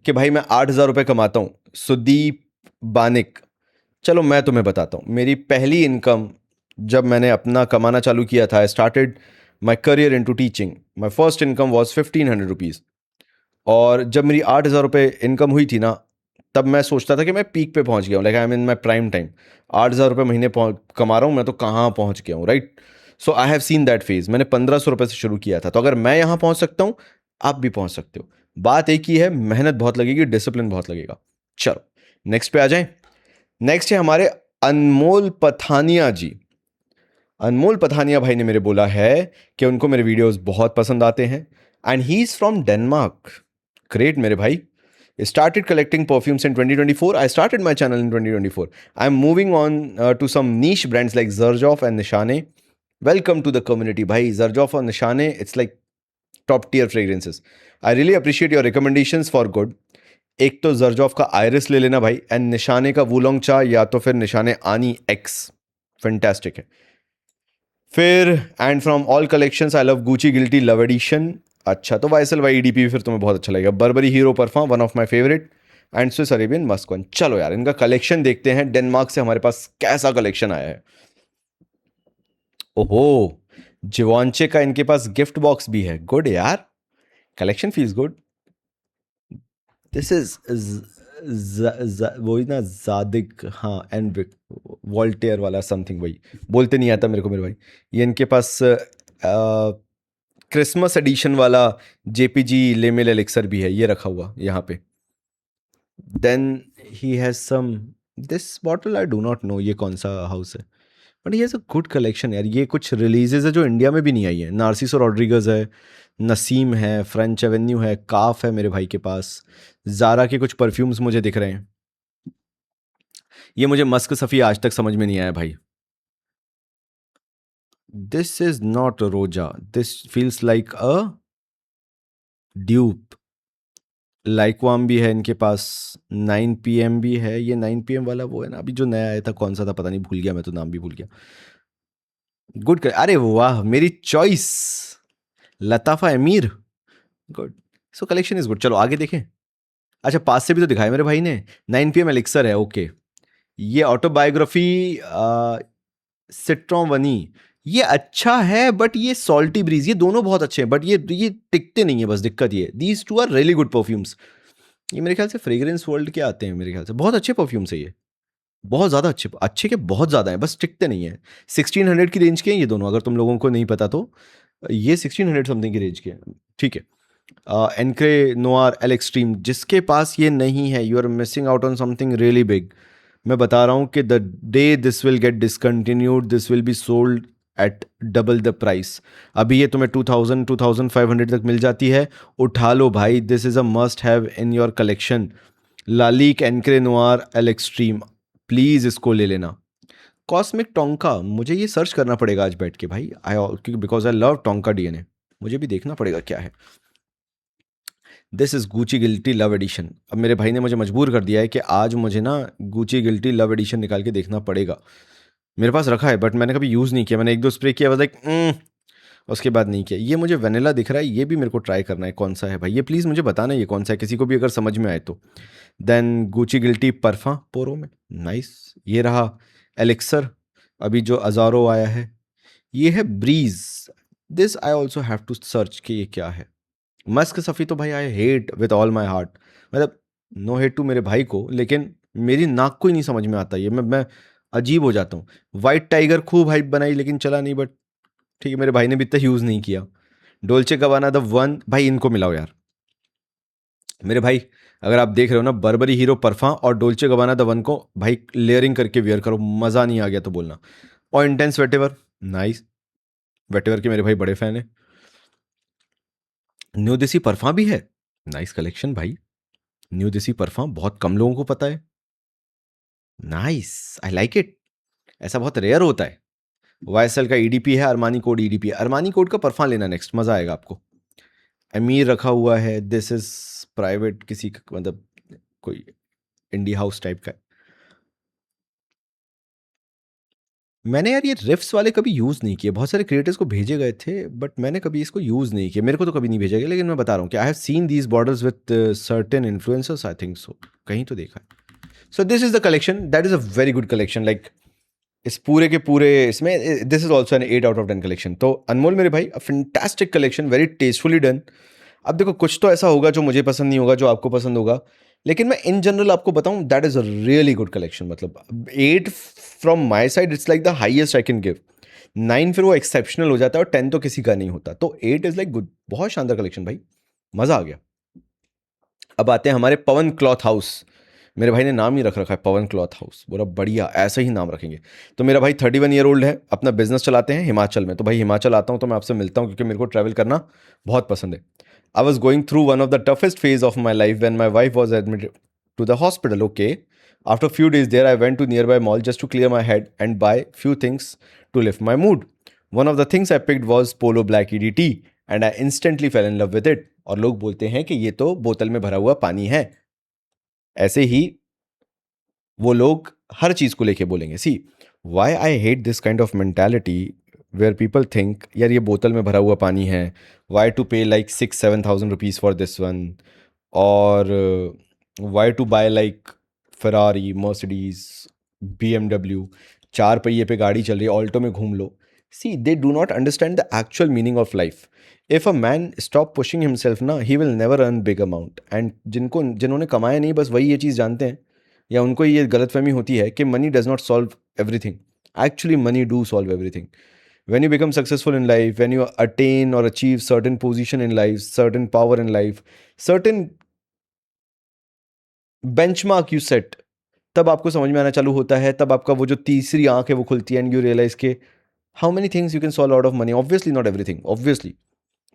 कि भाई मैं 8,000 रुपये कमाता हूँ, सुदीप बानिक, चलो मैं तुम्हें बताता हूँ, मेरी पहली इनकम जब मैंने अपना कमाना चालू किया था, I started my career into teaching, my first income was 1,500 rupees. और जब मेरी 8,000 रुपये इनकम हुई थी ना, तब मैं सोचता था कि मैं पीक पे पहुंच गया हूँ, like I am in my prime time. 8,000 रुपये महीने कमा रहा हूँ मैं, तो कहाँ पहुंच गया हूँ, right? So I have seen that phase. मैंने 1,500 रुपये से शुरू किया था, तो अगर मैं यहाँ पहुंच सकता हूँ, आप भी पहुंच सकते हो। बात एक ही है, मेहनत बहुत लगेगी, डिसिप्लिन बहुत लगेगा। चलो नेक्स्ट पे आ जाएं। नेक्स्ट है हमारे अनमोल पथानिया जी। अनमोल पथानिया भाई ने मेरे बोला है कि उनको मेरे वीडियोस बहुत पसंद आते हैं, and he is from Denmark. Great मेरे भाई। Started collecting perfumes in 2024. I started my channel in 2024. I'm moving on to some niche brands like Zarjoff and Nishane. Welcome to the community, bhai. Zarjoff और Nishane, it's like top tier fragrances. I really appreciate your recommendations for good. एक तो Zarjoff का Iris ले लेना भाई, and निशाने का वूलोंग चा या तो फिर निशाने आनी एक्स, फैंटास्टिक है। फिर and from all collections I love Gucci guilty love edition. अच्छा, तो वाईएसएल वाई ईडीपी फिर तुम्हें बहुत अच्छा लगेगा। Barbari hero perfume, one of my favourite, and Swiss Arabian Musk one. चलो यार, इनका कलेक्शन देखते हैं, डेनमार्क से हमारे पास कैसा कलेक्शन आया है। ओहो, जिवांचे का इनके पास गिफ्ट बॉक्स भी है, गुड यार, collection feels good. This is वही ना, जादिक, हाँ, एनविक, वॉल्टेयर वाला समथिंग, वही बोलते नहीं आता मेरे को मेरे भाई। ये इनके पास क्रिसमस एडिशन वाला जेपीजी लेमेल एलिक्सर भी है, ये रखा हुआ यहाँ पे। Then he has some, this bottle I do not know ये कौन सा हाउस है, but he has a good collection यार। ये कुछ रिलीजेज है जो इंडिया में भी नहीं आई है। नार्सिसो रॉड्रिगज है, नसीम है, फ्रेंच एवेन्यू है, काफ है मेरे भाई के पास, जारा के कुछ परफ्यूम्स मुझे दिख रहे हैं। ये मुझे मस्क सफ़ी आज तक समझ में नहीं आया भाई। This is not Roja, this feels like a dupe. लाइकवाम भी है इनके पास, 9 PM भी है। ये 9 PM वाला वो है ना, अभी जो नया आया था, कौन सा था पता नहीं, भूल गया मैं तो, नाम भी भूल गया। गुड, अरे वाह, मेरी चॉइस, लताफा अमीर, good. So collection is good. चलो आगे देखें। अच्छा, पास से भी तो दिखाया मेरे भाई ने, 9 PM एलिक्सर है, ओके। ये ऑटोबायोग्राफी सिट्रॉन वनी, ये अच्छा है, बट ये सॉल्टी ब्रीज, ये दोनों बहुत अच्छे हैं, बट ये टिकते नहीं है, बस दिक्कत ये। These two are really good perfumes. ये मेरे ख्याल से फ्रेग्रेंस वर्ल्ड के आते हैं, मेरे ख्याल से बहुत अच्छे परफ्यूम्स है ये, बहुत ज़्यादा अच्छे, अच्छे के बहुत ज़्यादा हैं, बस टिकते नहीं है। 1600 की रेंज के हैं ये दोनों, अगर तुम लोगों को नहीं पता तो। ये 1600 समथिंग की रेंज के हैं, ठीक है। एनक्रे नोआर एल एक्सट्रीम, जिसके पास ये नहीं है, you are missing out on something really big. मैं बता रहा हूँ कि the day this will get discontinued, this will be sold at double the price. अभी ये तुम्हें 2000 2500 तक मिल जाती है, उठा लो भाई, this is a must have in your collection. Lalique Encre Noire L'Extreme, please इसको ले लेना। कॉस्मिक टोंका, मुझे ये सर्च करना पड़ेगा आज बैठ के भाई, क्योंकि because I love tonka DNA, मुझे भी देखना पड़ेगा क्या है। This is Gucci guilty love edition. अब मेरे भाई ने मुझे मजबूर कर दिया है कि आज मुझे ना गुची गिल्टी लव एडिशन निकाल के देखना पड़ेगा। मेरे पास रखा है, बट मैंने कभी यूज़ नहीं किया, मैंने एक दो स्प्रे किया, लाइक उसके बाद नहीं किया। ये मुझे वेनिला दिख रहा है, ये भी मेरे को ट्राई करना है, कौन सा है भाई ये प्लीज़ मुझे बताना ये कौन सा है, किसी को भी अगर समझ में आए तो। देन गुची गिल्टी परफा पोरो में, नाइस। ये रहा एलिक्सर, अभी जो अजारो आया है। ये है breeze, this I also have to search कि ये क्या है। मस्क सफ़ी तो भाई I hate with all my heart, मतलब नो हेट टू मेरे भाई को, लेकिन मेरी नाक को ही नहीं समझ में आता ये, मैं अजीब हो जाता हूँ। वाइट टाइगर खूब हाइप बनाई लेकिन चला नहीं, बट ठीक है, मेरे भाई ने भी इतना यूज़ नहीं किया। डोल्चे गबाना द वन, भाई इनको मिलाओ यार मेरे भाई, अगर आप देख रहे हो ना, बर्बरी हीरो परफा और डोल्चे गबाना द वन को भाई लेयरिंग करके वियर करो, मज़ा नहीं आ गया तो बोलना। और इंटेंस वेटेवर, नाइस, वेटेवर के मेरे भाई बड़े फैन है। न्यू देसी परफा भी है, नाइस कलेक्शन भाई। न्यू देसी परफा बहुत कम लोगों को पता है, नाइस, आई लाइक इट, ऐसा बहुत रेयर होता है। वाईएसएल का ईडीपी है, अरमानी कोड ईडीपी है, अरमानी कोड का परफा लेना नेक्स्ट, मज़ा आएगा आपको। अमीर रखा हुआ है, दिस इज प्राइवेट किसी का, मतलब कोई इंडी हाउस टाइप का है। मैंने यार ये रिफ्स वाले कभी यूज़ नहीं किए, बहुत सारे क्रिएटर्स को भेजे गए थे बट मैंने कभी इसको यूज़ नहीं किया, मेरे को तो कभी नहीं भेजा गया, लेकिन मैं बता रहा हूँ कि आई have seen these borders with certain influencers, I think so, कहीं तो देखा है। So this is the collection, that is a very good collection, like इस पूरे के पूरे इसमें this is also an 8 out of 10 collection. तो अनमोल मेरे भाई, a fantastic collection, very tastefully done. अब देखो कुछ तो ऐसा होगा जो मुझे पसंद नहीं होगा, जो आपको पसंद होगा, लेकिन मैं इन जनरल आपको बताऊं that is a really good collection. मतलब 8 from my side it's like the highest I can give. 9 फिर वो एक्सेप्शनल हो जाता है और 10 तो किसी का नहीं होता, तो 8 इज लाइक गुड, बहुत शानदार कलेक्शन भाई, मज़ा आ गया। अब आते हैं हमारे पवन क्लॉथ हाउस, मेरे भाई ने नाम ही रख रखा है पवन क्लॉथ हाउस, बोला बढ़िया ऐसा ही नाम रखेंगे। तो मेरा भाई 31 ईयर ओल्ड है, अपना बिजनेस चलाते हैं हिमाचल में, तो भाई हिमाचल आता हूँ तो मैं आपसे मिलता हूँ क्योंकि मेरे को ट्रैवल करना बहुत पसंद है। I was going through one of the toughest phase of my life when my wife was admitted to the hospital, okay. After few days there I went to nearby mall just to clear my head and buy few things to lift my mood. One of the things I picked was polo black EDT and I instantly fell in love with it. और लोग बोलते हैं कि ये तो बोतल में भरा हुआ पानी है, ऐसे ही वो लोग हर चीज़ को लेके बोलेंगे। See why I hate this kind of mentality where people think यार ये बोतल में भरा हुआ पानी है, why to pay like 6-7 thousand rupees for this one, और why to buy like Ferrari Mercedes BMW, 4 पहिए पे गाड़ी चल रही है, ऑल्टो में घूम लो। See they do not understand the actual meaning of life. If a man stop pushing himself ना, he will never earn big amount. And जिन्होंने कमाया नहीं बस वही ये चीज़ जानते हैं, या उनको ये गलतफहमी होती है कि money does not solve everything. Actually money do solve everything. when you become successful in life, when you attain or achieve certain position in life, certain power in life, certain benchmark you set, तब आपको समझ में आना चालू होता है, तब आपका वो जो तीसरी आंख है वो खुलती है एंड यू रियलाइज के how many things you can solve out of money. Obviously not everything obviously,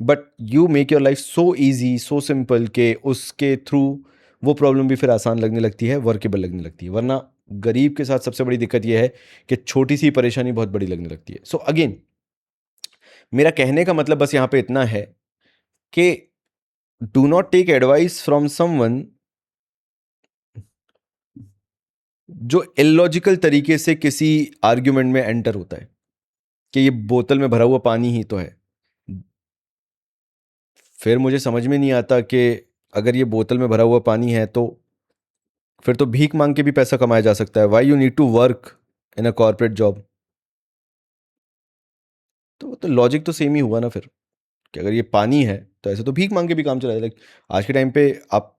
but you make your life so easy so simple के उसके थ्रू वो प्रॉब्लम भी फिर आसान लगने लगती है, वर्केबल लगने लगती है। वरना गरीब के साथ सबसे बड़ी दिक्कत यह है कि छोटी सी परेशानी बहुत बड़ी लगने लगती है। सो अगेन मेरा कहने का मतलब बस यहाँ पे इतना है कि do not take advice from someone जो इलॉजिकल तरीके से किसी आर्ग्यूमेंट में एंटर होता है कि ये बोतल में भरा हुआ पानी ही तो है। फिर मुझे समझ में नहीं आता कि अगर ये बोतल में भरा हुआ पानी है तो फिर तो भीख मांग के भी पैसा कमाया जा सकता है। Why you need to work in a corporate job? तो लॉजिक तो सेम ही हुआ ना फिर, कि अगर ये पानी है तो ऐसे तो भीख मांग के भी काम चला जाए। आज के टाइम पे आप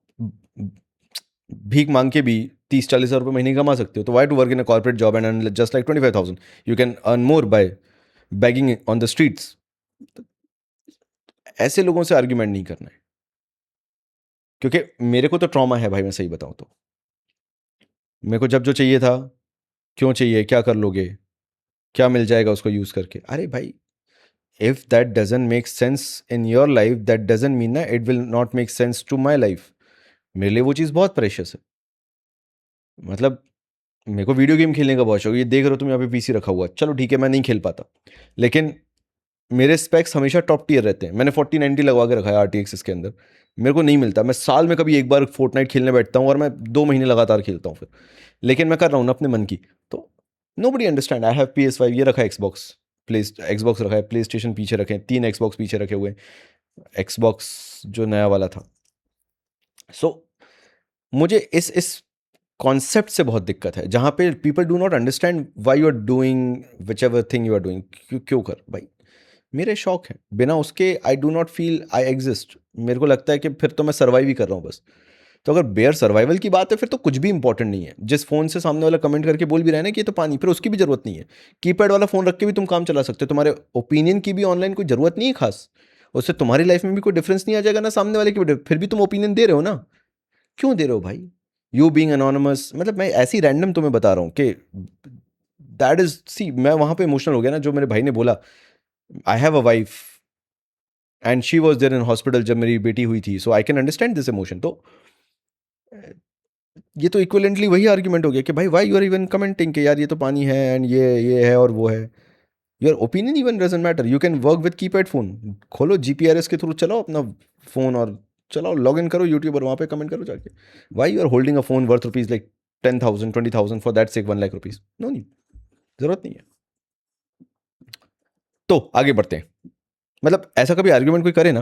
भीख मांग के भी 30-40 हज़ार रुपये महीने कमा सकते हो, तो why to work in a corporate job and earn just like 25,000? You can earn more by begging on the streets. ऐसे लोगों से आर्ग्यूमेंट नहीं करना है, क्योंकि मेरे को तो ट्रॉमा है भाई, मैं सही बताऊं तो। मेरे को जब जो चाहिए था, क्यों चाहिए, क्या कर लोगे, क्या मिल जाएगा उसको यूज़ करके, अरे भाई if that doesn't make sense in your life that doesn't mean ना it will not make sense to my life. मेरे लिए वो चीज़ बहुत प्रेशियस है। मतलब मेरे को वीडियो गेम खेलने का बहुत शौक है, ये देख रहे हो तुम यहाँ पे PC रखा हुआ है, चलो ठीक है मैं नहीं खेल पाता, लेकिन मेरे स्पेक्स हमेशा टॉप टियर रहते हैं। मैंने 4090 लगवा के रखा है RTX इसके अंदर, मेरे को नहीं मिलता। मैं साल में कभी एक बार फोर्टनाइट खेलने बैठता हूँ और मैं 2 महीने लगातार खेलता हूँ फिर, लेकिन मैं कर रहा हूँ ना अपने मन की। तो nobody understand, I have PS5, ये रखा है Xbox, एक्सबॉक्स रखा है, प्ले स्टेशन पीछे रखे हैं, 3 एक्सबॉक्स पीछे रखे हुए हैं, एक्सबॉक्स जो नया वाला था। सो मुझे इस कॉन्सेप्ट से बहुत दिक्कत है, जहाँ पे people do not understand why you are doing whichever thing you are doing. क्यों कर भाई, मेरे शौक हैं, बिना उसके I do not feel I exist. मेरे को लगता है कि फिर तो मैं सर्वाइव ही कर रहा हूँ बस। तो अगर बेयर सर्वाइवल की बात है, फिर तो कुछ भी इंपॉर्टेंट नहीं है। जिस फोन से सामने वाला कमेंट करके बोल भी रहा है ना कि ये तो पानी, फिर उसकी भी जरूरत नहीं है। कीपैड वाला फोन रख के भी तुम काम चला सकते हो। तुम्हारे ओपिनियन की भी ऑनलाइन कोई जरूरत नहीं है खास, उससे तुम्हारी लाइफ में भी कोई डिफरेंस नहीं आ जाएगा ना सामने वाले की, फिर भी तुम ओपिनियन दे रहे हो ना। क्यों दे रहे हो भाई? यू बीइंग अनोनिमस, मतलब मैं ऐसी रैंडम तुम्हें बता रहा हूँ कि दैट इज सी, मैं वहां पे इमोशनल हो गया ना, जो मेरे भाई ने बोला I have a wife and she was there in hospital जब मेरी बेटी हुई थी, so I can understand this emotion. तो ये तो इक्विवेलेंटली वही आर्ग्यूमेंट हो गया कि भाई why you are even commenting कि यार ये तो पानी है एंड ये है और वो है। Your opinion even doesn't matter, you can work with keypad phone. खोलो जीपीआरएस के थ्रू चलाओ अपना फोन और चलाओ, लॉग इन करो यूट्यूब और वहाँ पे कमेंट करो जाके। Why you are holding a phone worth rupees like 10,000 20,000 for that sake 1 lakh rupees? No need, जरूरत नहीं है। तो आगे बढ़ते हैं। मतलब ऐसा कभी आर्ग्यूमेंट कोई करे ना,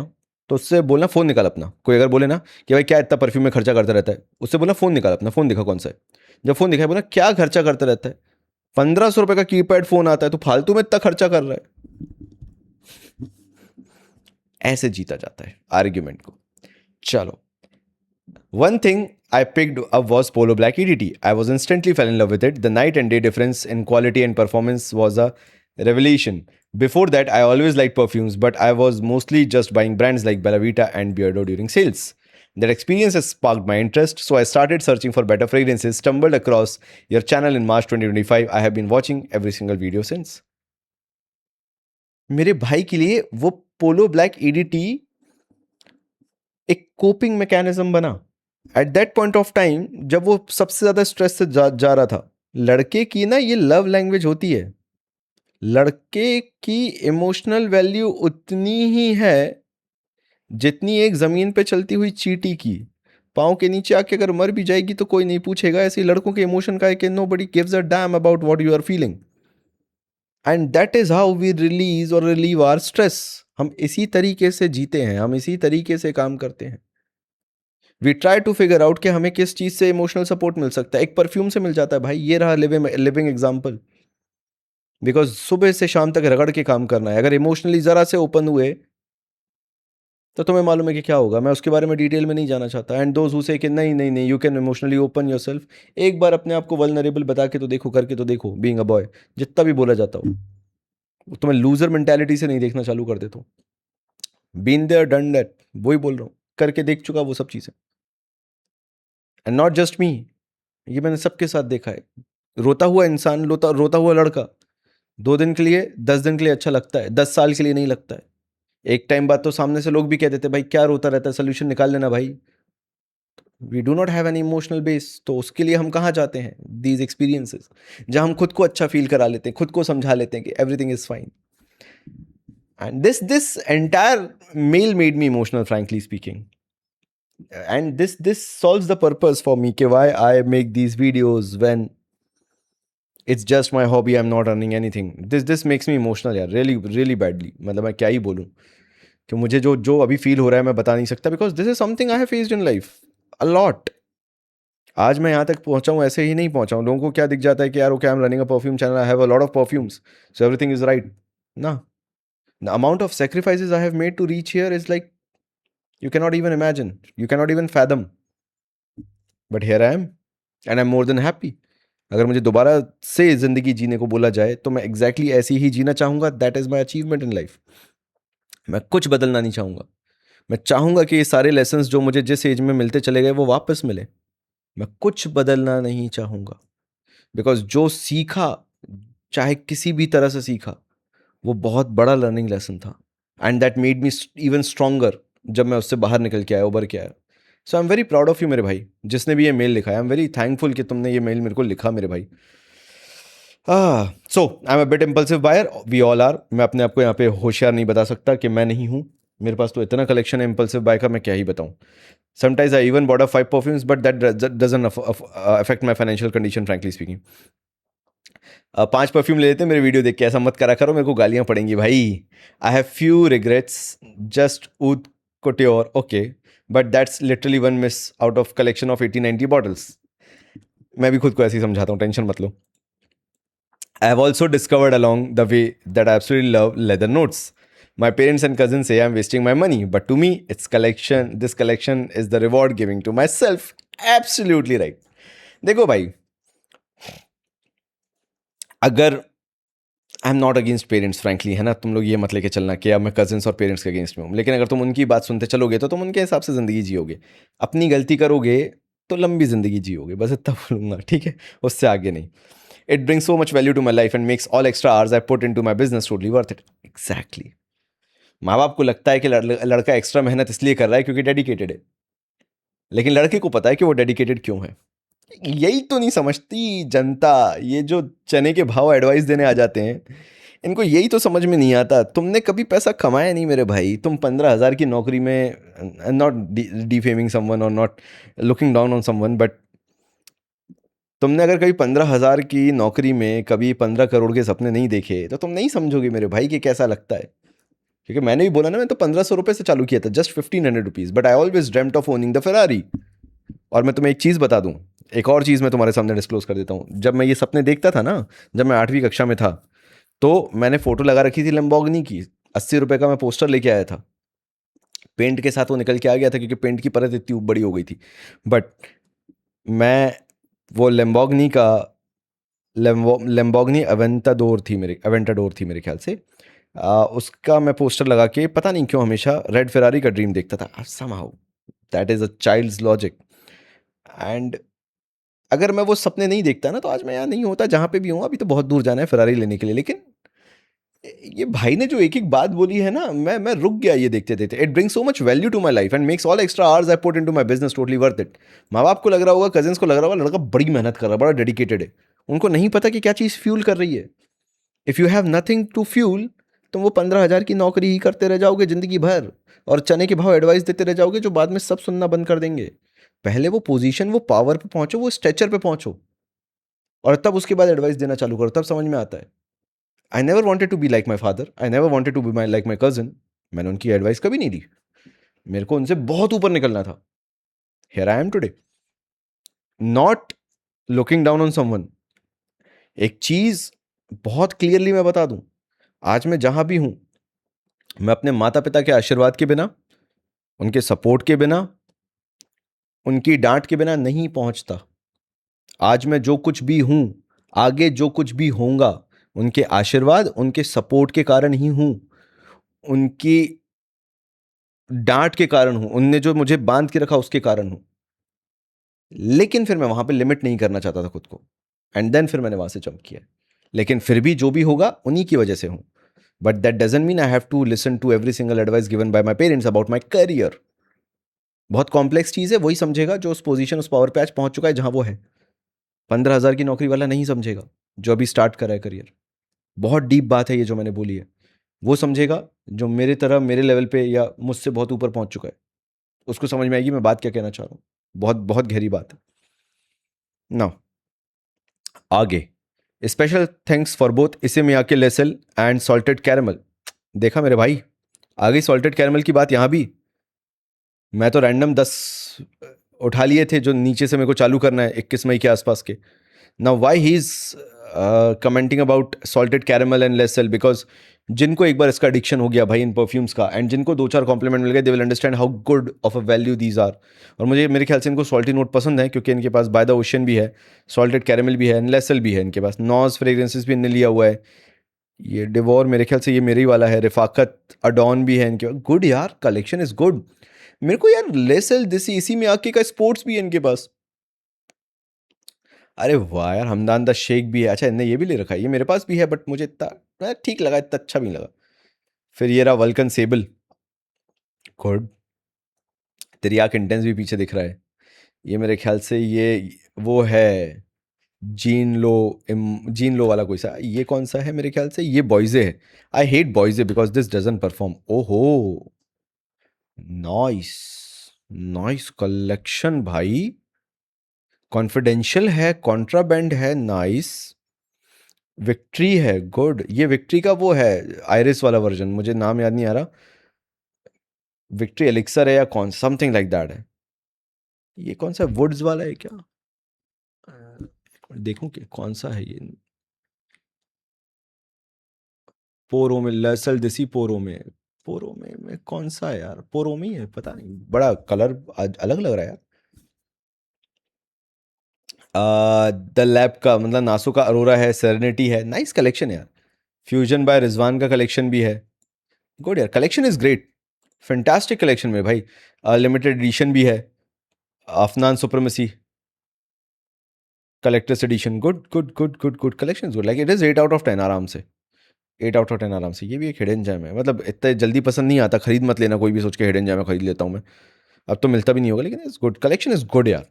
तो उससे बोलना फ़ोन निकाल अपना। कोई अगर बोले ना कि भाई क्या इतना परफ्यूम में खर्चा करता रहता है, उससे बोलना फ़ोन निकाल अपना, फ़ोन दिखा कौन सा है। जब फ़ोन दिखाए बोला क्या खर्चा करता रहता है, 1,500 रुपये का कीपैड फ़ोन आता है तो फालतू में इतना खर्चा कर रहा है। ऐसे जीता जाता है आर्ग्यूमेंट को। चलो, one thing I picked up was Polo Black EDT. I was instantly fell in love with it. The night and day difference in quality and performance was a revelation. Before that, I always liked perfumes, but I was mostly just buying brands like Bella Vita and Beardo during sales. That experience has sparked my interest, so I started searching for better fragrances, stumbled across your channel in March 2025. I have been watching every single video since. मेरे भाई के लिए वो पोलो black EDT एक coping mechanism बना। At that point of time जब वो सबसे ज्यादा स्ट्रेस से जा रहा था, लड़के की ना ये लव लैंग्वेज होती है। लड़के की इमोशनल वैल्यू उतनी ही है जितनी एक जमीन पे चलती हुई चींटी की। पाँव के नीचे आके अगर मर भी जाएगी तो कोई नहीं पूछेगा। ऐसे ही लड़कों के इमोशन का है कि nobody gives a damn about what you are feeling, and that is how we release और रिलीव आवर स्ट्रेस। हम इसी तरीके से जीते हैं, हम इसी तरीके से काम करते हैं। We try to figure out कि हमें किस चीज से इमोशनल सपोर्ट मिल सकता है। एक परफ्यूम से मिल जाता है भाई, ये रहा लिविंग एग्जाम्पल। बिकॉज सुबह से शाम तक रगड़ के काम करना है। अगर इमोशनली जरा से ओपन हुए तो तुम्हें मालूम है कि क्या होगा। मैं उसके बारे में डिटेल में नहीं जाना चाहता। एंड दोज हु से कि नहीं नहीं नहीं, you can emotionally open yourself. एक बार अपने आप को वल्नरेबल बता के तो देखो, करके तो देखो। बीइंग अ बॉय, जितना भी बोला जाता हो, तो मैं लूजर मेंटालिटी से नहीं देखना चालू कर देता हूँ। बीन देयर डन दैट, वही बोल रहा हूँ, करके देख चुका वो सब चीज़ें। एंड नॉट जस्ट मी, ये मैंने सबके साथ देखा है। रोता हुआ इंसान, रोता हुआ लड़का 2 दिन के लिए, 10 दिन के लिए अच्छा लगता है, 10 साल के लिए नहीं लगता है। एक टाइम बाद तो सामने से लोग भी कह देते भाई क्या रोता रहता है, सोल्यूशन निकाल लेना भाई। We do not have an emotional base, तो उसके लिए हम कहाँ जाते हैं? दीज एक्सपीरियंसेस, जहाँ हम खुद को अच्छा फील करा लेते हैं, खुद को समझा लेते हैं कि everything is fine. And this entire mail made me emotional, frankly speaking. And this solves the purpose for me कि why I make these videos when it's just my hobby, I'm not earning anything. This makes me emotional यार, really badly। मतलब मैं क्या ही बोलूँ कि मुझे जो जो अभी फील हो रहा है मैं बता नहीं सकता, because this is something I have faced in life a lot। आज मैं यहाँ तक पहुँचा हूँ ऐसे ही नहीं पहुँचा हूँ। लोगों को क्या दिख जाता है कि यार okay, I am running a perfume channel, I have a lot of perfumes, so everything is right ना। The amount of sacrifices I have made to reach here is like you cannot even imagine, you cannot even fathom, but here I am and I'm more than happy। अगर मुझे दोबारा से ज़िंदगी जीने को बोला जाए तो मैं एग्जैक्टली ऐसी ही जीना चाहूँगा। That is my achievement in life. मैं कुछ बदलना नहीं चाहूँगा। मैं चाहूँगा कि ये सारे लेसन्स जो मुझे जिस एज में मिलते चले गए वो वापस मिले। मैं कुछ बदलना नहीं चाहूँगा, बिकॉज जो सीखा, चाहे किसी भी तरह से सीखा, वो बहुत बड़ा लर्निंग लेसन था। And that made me even stronger जब मैं उससे बाहर निकल के आया, उभर के आया। So I am very proud of you मेरे भाई, जिसने भी ये मेल लिखा है। आई एम वेरी थैंकफुल कि तुमने ये मेल मेरे को लिखा मेरे भाई। So I am a bit impulsive buyer, we all are. मैं अपने आप को यहाँ पे होशियार नहीं बता सकता कि मैं नहीं हूँ। मेरे पास तो इतना कलेक्शन है इम्पल्सिव बाय का, मैं क्या ही बताऊँ। Sometimes I even bought a 5 perfumes, but that doesn't affect my financial condition, frankly speaking. पांच परफ्यूम ले लेते हैं मेरे वीडियो देख के, ऐसा मत करा करो, मेरे को गालियां पड़ेंगी भाई. I have few regrets, just Oud Couture okay, but that's literally one miss out of collection of 80-90 bottles. मैं भी खुद को ऐसे ही समझाता हूँ, टेंशन मत लो. I have also discovered along the way that I absolutely love leather notes. My parents and cousins say I'm wasting my money, but to me, it's collection. This collection is the reward giving to myself. Absolutely right. देखो भाई, अगर आई am not against parents frankly, है ना, तुम लोग ये मत लेके चलना कि अब मैं कजिन्स और पेरेंट्स के अगेंस्ट में हूँ, लेकिन अगर तुम उनकी बात सुनते चलोगे तो तुम उनके हिसाब से ज़िंदगी जियोगे. अपनी गलती करोगे तो लंबी ज़िंदगी जियोगे, बस इतना बोलूँगा, ठीक है, उससे आगे नहीं. It brings so much value to my life and makes all extra hours I put into my business totally worth it. Exactly. माँ बाप को लगता है कि लड़का एक्स्ट्रा मेहनत इसलिए कर रहा है क्योंकि डेडिकेटेड है, लेकिन लड़के को पता है कि वो डेडिकेटेड क्यों है. यही तो नहीं समझती जनता, ये जो चने के भाव एडवाइस देने आ जाते हैं, इनको यही तो समझ में नहीं आता. तुमने कभी पैसा कमाया नहीं मेरे भाई. तुम 15,000 की नौकरी में, नॉट डिफेमिंग समवन और not looking down on someone, but तुमने अगर कभी 15,000 की नौकरी में कभी 15 करोड़ के सपने नहीं देखे तो तुम नहीं समझोगे मेरे भाई कि कैसा लगता है. क्योंकि मैंने भी बोला ना, मैं तो 1,500 रुपये से चालू किया था, just 1,500 rupees, but I always dreamt of owning the Ferrari. और मैं तुम्हें एक चीज़ बता दूं, एक और चीज़ मैं तुम्हारे सामने डिस्क्लोज कर देता हूँ. जब मैं ये सपने देखता था ना, जब मैं 8वीं कक्षा में था, तो मैंने फ़ोटो लगा रखी थी लैम्बोर्गिनी की. 80 रुपये का मैं पोस्टर लेके आया था. पेंट के साथ वो निकल के आ गया था क्योंकि पेंट की परत इतनी बड़ी हो गई थी. बट मैं वो लैम्बोर्गिनी का, लैम्बोर्गिनी अवेंटाडोर थी मेरे ख्याल से. उसका मैं पोस्टर लगा के, पता नहीं क्यों, हमेशा रेड फेरारी का ड्रीम देखता था. Somehow that is a child's logic. And अगर मैं वो सपने नहीं देखता ना, तो आज मैं यहाँ नहीं होता जहाँ पे भी हूँ. अभी तो बहुत दूर जाना है फेरारी लेने के लिए, लेकिन ये भाई ने जो एक एक बात बोली है ना, मैं रुक गया ये देखते देखते. It brings so much value to my life and makes all extra hours I put into my business totally worth it. माँ बाप को लग रहा होगा, कजिन्स को लग रहा होगा, लड़का बड़ी मेहनत कर रहा है, बड़ा डेडिकेटेड है. उनको नहीं पता कि क्या चीज़ फ्यूल कर रही है. If you have nothing to fuel, तुम वो 15,000 की नौकरी ही करते रह जाओगे जिंदगी भर, और चने के भाव एडवाइस देते रह जाओगे जो बाद में सब सुनना बंद कर देंगे. पहले वो पोजीशन, वो पावर पे पहुंचो, वो स्ट्रेचर पे पहुंचो, और तब उसके बाद एडवाइस देना चालू करो, तब समझ में आता है. I never wanted to be like my father, I never wanted to be my like my cousin. मैंने उनकी एडवाइस कभी नहीं ली. मेरे को उनसे बहुत ऊपर निकलना था. Here I am today, not looking down on someone. एक चीज बहुत क्लियरली मैं बता दूं, आज मैं जहां भी हूं, मैं अपने माता पिता के आशीर्वाद के बिना, उनके सपोर्ट के बिना, उनकी डांट के बिना नहीं पहुंचता. आज मैं जो कुछ भी हूं, आगे जो कुछ भी होऊंगा, उनके आशीर्वाद, उनके सपोर्ट के कारण ही हूं. उनकी डांट के कारण हूं, उनने जो मुझे बांध के रखा उसके कारण हूं. लेकिन फिर मैं वहां पे लिमिट नहीं करना चाहता था खुद को, एंड देन फिर मैंने वहां से जंप किया. लेकिन फिर भी जो भी होगा उन्हीं की वजह से हूं. But that doesn't mean I have to listen to every single advice given by my parents about my career. बहुत कॉम्प्लेक्स चीज है, वही समझेगा जो उस पोजीशन, उस पावर पे आज पहुंच चुका है जहां वो है. 15,000 की नौकरी वाला नहीं समझेगा जो अभी स्टार्ट करा है करियर. बहुत डीप बात है ये जो मैंने बोली है. वो समझेगा जो मेरे तरह, मेरे लेवल पे या मुझसे बहुत ऊपर पहुंच चुका है. उसको समझ में आएगी मैं बात क्या कहना चाह रहा हूँ. बहुत बहुत गहरी बात है ना. आगे, स्पेशल थैंक्स फॉर बोथ इसे मियाके लेसल एंड सॉल्टेड कैरमल. देखा मेरे भाई, आ गई सॉल्टेड कैरमल की बात यहाँ भी. मैं तो रैंडम 10 उठा लिए थे जो नीचे से मेरे को चालू करना है 21 मई के आसपास के. Now why he is commenting about salted caramel and लेसल, बिकॉज जिनको एक बार इसका एडिक्शन हो गया भाई इन परफ्यूम्स का, एंड जिनको 2-4 कॉम्प्लीमेंट मिल गए, they will understand how good of a value these are. और मुझे, मेरे ख्याल से इनको सॉल्टी नोट पसंद है क्योंकि इनके पास बाय द ओशन भी है, सॉल्टेड कैरमल भी है, एंड लेसल भी है. इनके पास नॉज फ्रेग्रेंसेस भी इनने लिया हुआ है. ये डिवोर, मेरे ख्याल से ये मेरे ही वाला है. रिफाकत अडॉन भी है इनके पास. गुड यार, कलेक्शन इज गुड. मेरे को यार लेसल दिसी, इसी में आके का स्पोर्ट्स भी है इनके पास. अरे वाह यार, हमदान द शेख भी है. अच्छा, इनने ये भी ले रखा है, ये मेरे पास भी है, बट मुझे इतना ठीक लगा, इतना अच्छा भी नहीं लगा. फिर ये रहा वल्कन सेबल. गुड. तेरी आंख इंटेंस भी पीछे दिख रहा है. ये मेरे ख्याल से ये वो है, जीन लो वाला कोई सा. ये कौन सा है, मेरे ख्याल से ये बॉयजे है. आई हेट बॉयजे बिकॉज दिस डजंट परफॉर्म. ओहो, नाइस, नाइस कलेक्शन भाई. कॉन्फिडेंशियल है, कॉन्ट्राबैंड है, नाइस. विक्ट्री है, गुड। ये विक्ट्री का वो है आयरिस वाला वर्जन, मुझे नाम याद नहीं आ रहा। विक्ट्री एलिक्सर है या कौन, समथिंग लाइक दैट है। ये कौन सा वुड्स वाला है क्या? देखूं कि कौन सा है ये। पोरो में लसल दिसी, पोरो में कौन सा है यार? पोरो में ही है, पता नहीं, बड़ा कलर अलग लग रहा है यार। द लैब का मतलब नासो का अरोरा है, सेरेनिटी है, नाइस कलेक्शन यार। फ्यूजन बाय रिजवान का कलेक्शन भी है, गुड यार, collection is great, fantastic collection में भाई। लिमिटेड एडिशन भी है, Afnan supremacy collectors edition, good good good good good, collection good, like it is 8 out of 10 आराम से, 8 आउट ऑफ 10 आराम से। ये भी एक हिडन जेम है, मतलब इतना जल्दी पसंद नहीं आता, खरीद मत लेना कोई भी सोच के हिडन जेम है खरीद लेता हूँ मैं, अब तो मिलता भी नहीं होगा, लेकिन is good, collection is good यार।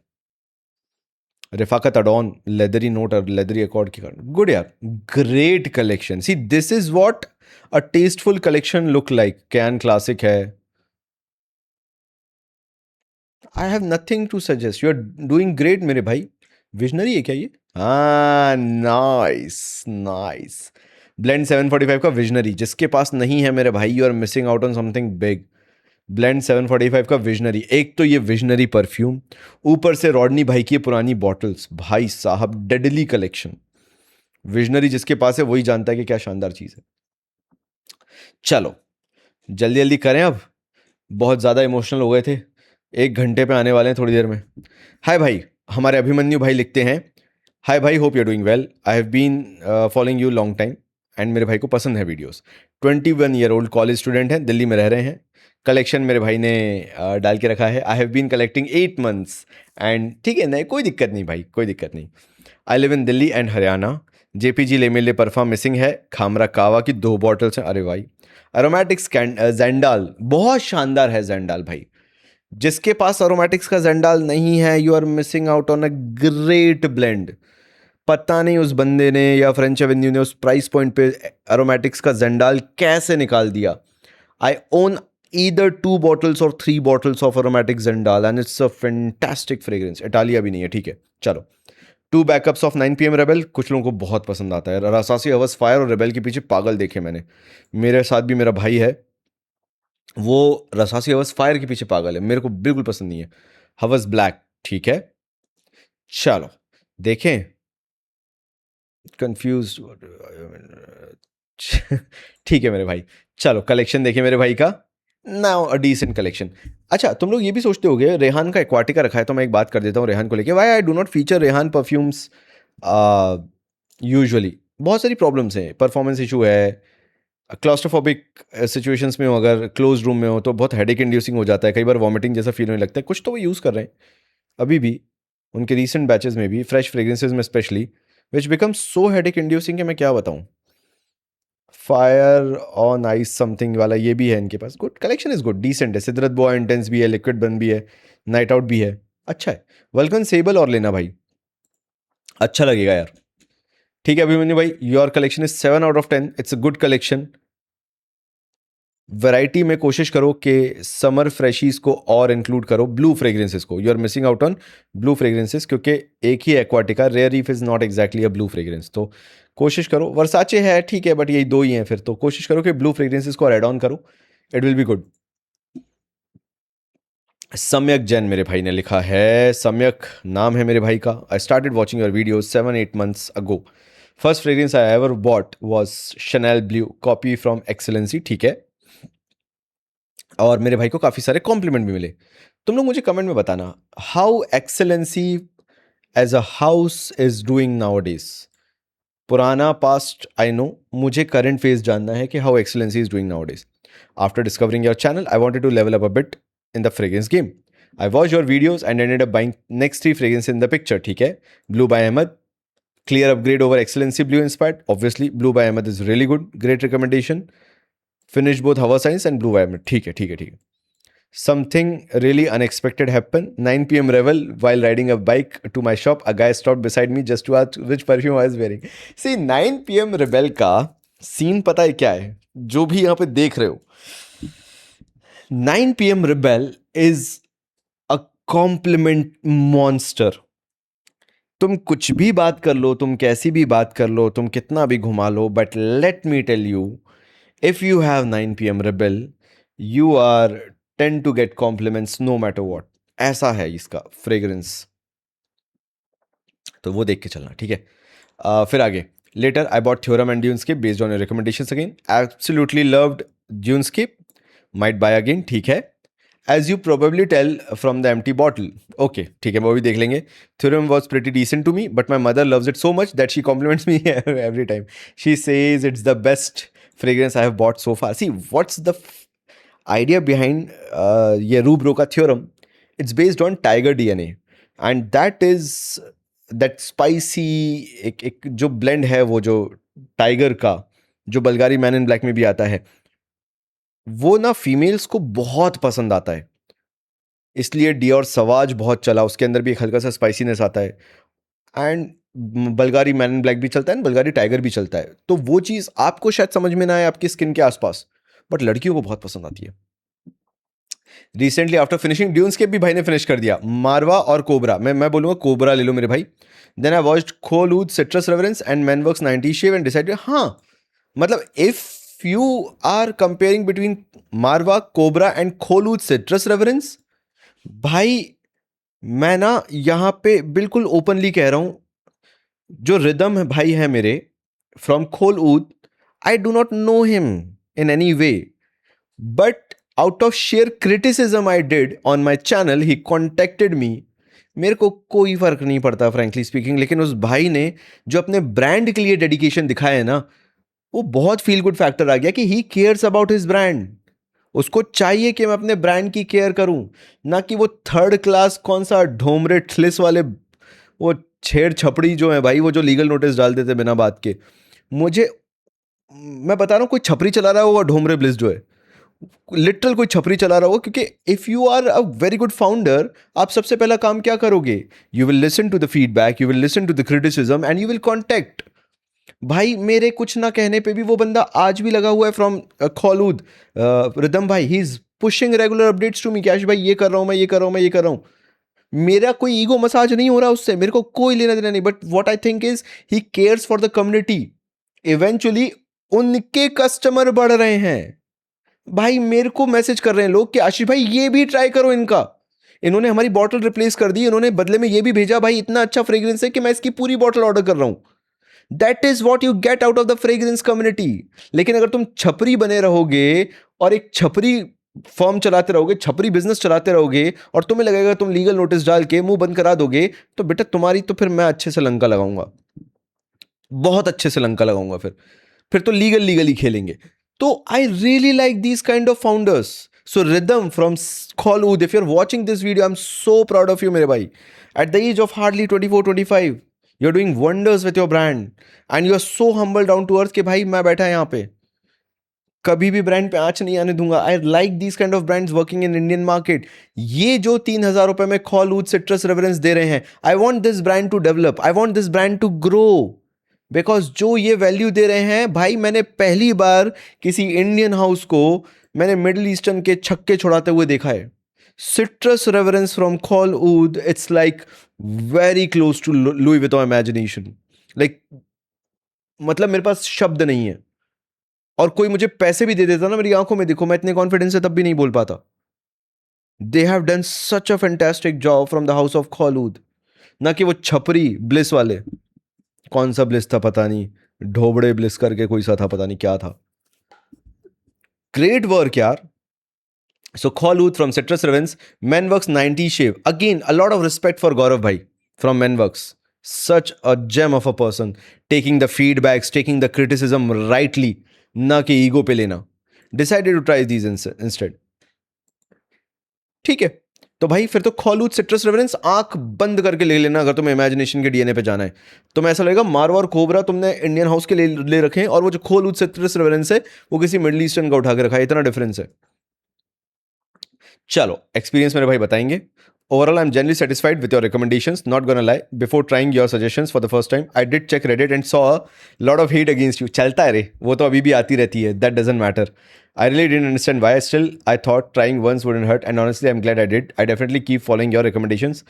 रिफाकत अडॉन लेदरी नोट और लेदरी अकॉर्ड की कार्ड, गुड यार, great collection. See this is what a tasteful collection look like. कैन क्लासिक है। I have nothing to suggest, you are doing great मेरे भाई। विजनरी है क्या ये? हाँ, नाइस नाइस। ब्लेंड 745 का विजनरी, जिसके पास नहीं है मेरे भाई, you are missing out on something big. Blend 745 का विजनरी, एक तो ये विजनरी परफ्यूम, ऊपर से रॉडनी भाई की ये पुरानी बॉटल्स, भाई साहब डेडली कलेक्शन। विजनरी जिसके पास है वही जानता है कि क्या शानदार चीज़ है। चलो जल्दी जल्दी करें अब, बहुत ज़्यादा इमोशनल हो गए थे, 1 घंटे पे आने वाले हैं थोड़ी देर में। हाय भाई, हमारे अभिमन्यु भाई लिखते हैं, हाय भाई, hope you are doing well, I have been following you long time and मेरे भाई को पसंद है videos. 21 year old college student हैं, दिल्ली में रह रहे हैं। कलेक्शन मेरे भाई ने डाल के रखा है, I have been collecting 8 months and, ठीक है, नहीं कोई दिक्कत नहीं भाई, कोई दिक्कत नहीं। I live in Delhi and Haryana. JPG lamellae perform missing है, खामरा कावा की 2 बॉटल्स हैं, अरे भाई। अरोमैटिक्स जैंडाल, बहुत शानदार है जैंडाल भाई। जिसके पास अरोमैटिक्स का जैंडाल नहीं है, you are missing out on a great blend. पता नहीं उस बंदे ने या फ्रेंच एवेन्यू ने उस प्राइस पॉइंट पे एरोमेटिक्स का जेंडाल कैसे निकाल दिया। आई ओन ईदर 2 बॉटल्स और 3 बॉटल्स ऑफ एरोमेटिक जेंडाल and it's a fantastic fragrance. Italia भी नहीं है, ठीक है चलो। 2 बैकअप्स ऑफ 9 PM रेबेल, कुछ लोगों को बहुत पसंद आता है। रसासी हवस फायर और रेबेल के पीछे पागल देखे मैंने, मेरे साथ भी मेरा भाई है, वो रसासी हवस फायर के पीछे पागल है, मेरे को बिल्कुल पसंद नहीं है। हवस ब्लैक, ठीक है चलो देखें। कंफ्यूज ठीक है मेरे भाई, चलो कलेक्शन देखिए मेरे भाई का, नाउ अ डिसेंट कलेक्शन। अच्छा तुम लोग ये भी सोचते होगे रेहान का एक्वाटिका रखा है, तो मैं एक बात कर देता हूँ रेहान को लेके, why I do not feature Rehan perfumes usually. बहुत सारी प्रॉब्लम्स हैं, परफॉर्मेंस इशू है, क्लॉस्ट्रोफोबिक सिचुएशंस में हो, अगर क्लोज रूम में हो तो बहुत हेडेक इंड्यूसिंग हो जाता है, कई बार वॉमिटिंग जैसा फील होने लगता है। कुछ तो वो यूज़ कर रहे हैं अभी भी, उनके रीसेंट बैचेस में भी, फ्रेश फ्रेग्रेंसेज में स्पेशली, विच बिकम सो हेडेक इंड्यूसिंग कि मैं क्या बताऊँ। फायर ऑन आइस समथिंग वाला ये भी है इनके पास, good collection is good, decent है। सिद्रत बोआ इंटेंस भी है, लिक्विड बन भी है, नाइट आउट भी है, अच्छा है। वल्कन सेबल और लेना भाई, अच्छा लगेगा यार। ठीक है अभिमन्यु भाई, your collection is 7 out of 10, it's a good collection. Variety में कोशिश करो कि समर फ्रेशीज को और इंक्लूड करो, ब्लू फ्रेग्रेंसेस को, you are missing out on blue fragrances, क्योंकि एक ही Aquatica Rare Reef is not exactly a blue fragrance, तो कोशिश करो। वर्साचे है ठीक है, बट यही दो ही हैं फिर, तो कोशिश करो कि ब्लू फ्रेग्रेंसेस को ऐड ऑन करो, इट विल बी गुड। सम्यक जैन मेरे भाई ने लिखा है, सम्यक नाम है मेरे भाई का। I started watching your video 7-8 months ago. First fragrance I ever bot was Chanel blue copy from excellency, ठीक है, और मेरे भाई को काफ़ी सारे कॉम्प्लीमेंट भी मिले। तुम लोग मुझे कमेंट में बताना how Excellency as a house is doing now days. पुराना पास्ट आई नो, मुझे करंट फेज जानना है कि how Excellency is doing now days. After discovering your channel I wanted to level up a bit in the fragrance game. I watch your videos and ended up buying next 3 fragrance in the picture, ठीक है। Blue by Ahmed, clear upgrade over Excellency blue inspired, obviously blue by Ahmed is really good, great recommendation. Finish both हवा साइंस and blue by Ahmed, ठीक है ठीक है ठीक है। Something really unexpected happened. 9 p.m. revel while riding a bike to my shop. A guy stopped beside me just to ask which perfume I was wearing. See, 9 p.m. rebel का scene पता है क्या है? जो भी यहाँ पे देख रहे हो, 9 p.m. rebel is a compliment monster. तुम कुछ भी बात कर लो, तुम कैसी भी बात कर लो, तुम कितना भी घुमा लो, but let me tell you, if you have 9 PM Rebel, you are tend to get compliments no matter what. ऐसा है इसका फ्रेग्रेंस. तो वो देख के चलना, ठीक है. फिर आगे. Later I bought Theorem and Dunescape based on your recommendations again. Absolutely loved Dunescape. Might buy again, ठीक है. As you probably tell from the empty bottle. Okay, ठीक है, वो भी देख लेंगे. Theorem was pretty decent to me, but my mother loves it so much that she compliments me every time. She says it's the best fragrance I have bought so far. See, what's the idea behind ये रूब्रो का theorem? It's based on tiger DNA, and that is that spicy एक जो blend है, वो जो tiger का, जो बल्गारी man in black में भी आता है, वो ना फीमेल्स को बहुत पसंद आता है. इसलिए डियोर सवाज बहुत चला, उसके अंदर भी एक हल्का सा स्पाइसीनेस आता है. एंड बल्गारी मैन इन ब्लैक भी चलता है, बल्गारी टाइगर भी चलता है. तो वो चीज़ आपको शायद समझ में ना आए आपकी स्किन के आसपास, बट लड़कियों को बहुत पसंद आती है. रिसेंटली आफ्टर फिनिशिंग ड्यून्स के भी भाई ने फिनिश कर दिया मारवा और कोबरा. मैं बोलूंगा कोबरा ले लो मेरे भाई. Then I watched Kholoud citrus reference and Manworks 90 shave and decided. हाँ, मतलब if you are comparing between Marwa, Cobra and Kholoud citrus reference, भाई मैं ना यहाँ पे बिल्कुल ओपनली कह रहा हूं, जो रिदम है भाई है मेरे from Kholood, I do not know him in any way, but out of sheer criticism I did on my channel he contacted me. मेरे को कोई फर्क नहीं पड़ता फ्रेंकली स्पीकिंग, लेकिन उस भाई ने जो अपने ब्रांड के लिए डेडिकेशन दिखाया है ना, वो बहुत फील गुड फैक्टर आ गया कि he cares about his brand. उसको चाहिए कि मैं अपने ब्रांड की केयर करूं, ना कि वो थर्ड क्लास कौन सा ढोमरे ठिलिस वाले वो छेड़ छपड़ी जो है भाई, वो जो लीगल नोटिस डाल देते बिना बात के. मुझे, मैं बता रहा हूँ, कोई छपरी चला रहा होगा ढोमरे ब्लिस जो है, लिटरल कोई छपरी चला रहा होगा. क्योंकि if you are a very good founder, आप सबसे पहला काम क्या करोगे? You will listen to the feedback, you will listen to the criticism and you will contact. भाई मेरे कुछ ना कहने पे भी वो बंदा आज भी लगा हुआ है फ्रॉम खोलूद. रिदम भाई, he is pushing regular updates to me, cash भाई ये कर रहा हूँ मैं, ये कर रहा हूँ मैं, ये कर रहा हूँ. मेरा कोई ईगो मसाज नहीं हो रहा उससे, मेरे को कोई लेना देना नहीं, but what I think is he cares for the community. Eventually उनके कस्टमर बढ़ रहे हैं. भाई मेरे को मैसेज कर रहे हैं लोग कि आशीष भाई ये भी ट्राई करो इनका, इन्होंने हमारी बॉटल रिप्लेस कर दी, इन्होंने बदले में ये भी भेजा, भाई इतना अच्छा फ्रेग्रेंस है कि मैं इसकी पूरी बॉटल ऑर्डर कर रहा हूं. That is what you get out of the fragrance community. लेकिन अगर तुम छपरी बने रहोगे और एक छपरी फॉर्म चलाते रहोगे, छपरी बिजनेस चलाते रहोगे, और तुम्हें लगेगा तुम लीगल नोटिस डाल के मुंह बंद करा दोगे, तो बेटा तुम्हारी तो फिर मैं अच्छे से लंका लगाऊंगा, बहुत अच्छे से लंका लगाऊंगा. फिर तो लीगल ही खेलेंगे. तो I really like these kind of founders. So Ridham from Kholood, if you are watching this video, I am so proud of you मेरे भाई. At the age of hardly 24-25, you are doing wonders with your brand and you are so humble down to earth कि भाई मैं बैठा यहाँ पे, कभी भी ब्रांड पे आंच नहीं आने दूंगा. I like these kind of brands working in Indian market. ये जो 3,000 रुपए में खोलूद सिट्रस रेफरेंस दे रहे हैं, I want this brand to develop, I want this brand to grow. Because जो ये वैल्यू दे रहे हैं भाई, मैंने पहली बार किसी इंडियन हाउस को मैंने मिडिल ईस्टर्न के छक्के छुड़ाते हुए देखा है. Citrus reference from Kholood, it's like very close to Louis Vuitton imagination. Like मतलब मेरे पास शब्द नहीं है, और कोई मुझे पैसे भी दे देता ना, मेरी आंखों में देखो, मैं इतने कॉन्फिडेंस से तब भी नहीं बोल पाता. They have done such a fantastic job from the house of Kholood. ना कि वो छपरी ब्लिस वाले, कौन सा ब्लिस था पता नहीं, ढोबड़े ब्लिस करके कोई सा था, पता नहीं क्या था. ग्रेट वर्क यार. So Kholud from Citrus Ravens, Menworks 90 Shave. Again, a lot of respect for Gaurav Bhai from Menworks. Such a gem of a person. Taking the feedbacks, taking the criticism rightly. ना कि ego पे लेना. Decided to try these instead. ठीक है. तो भाई फिर तो खोलूद सिट्रस रेफरेंस आंख बंद करके ले लेना अगर तुम्हें इमेजिनेशन के डीएनए पे जाना है. तुम्हें ऐसा लगेगा मारवा और कोबरा तुमने इंडियन हाउस के ले रखे हैं, और वो जो खोलूद सिट्रस रेफरेंस है वो किसी मिडिल ईस्टर्न का उठा के रखा है. इतना डिफरेंस है. चलो एक्सपीरियंस मेरे भाई बताएंगे. Overall I am generally satisfied with your recommendations, not gonna lie. Before trying your suggestions for the first time, I did check Reddit and saw a lot of hate against you. चलता है रे, वो तो अभी भी आती रहती है, that doesn't matter. I really didn't understand why. Still, I thought trying once wouldn't hurt, and honestly, I'm glad I did. I definitely keep following your recommendations.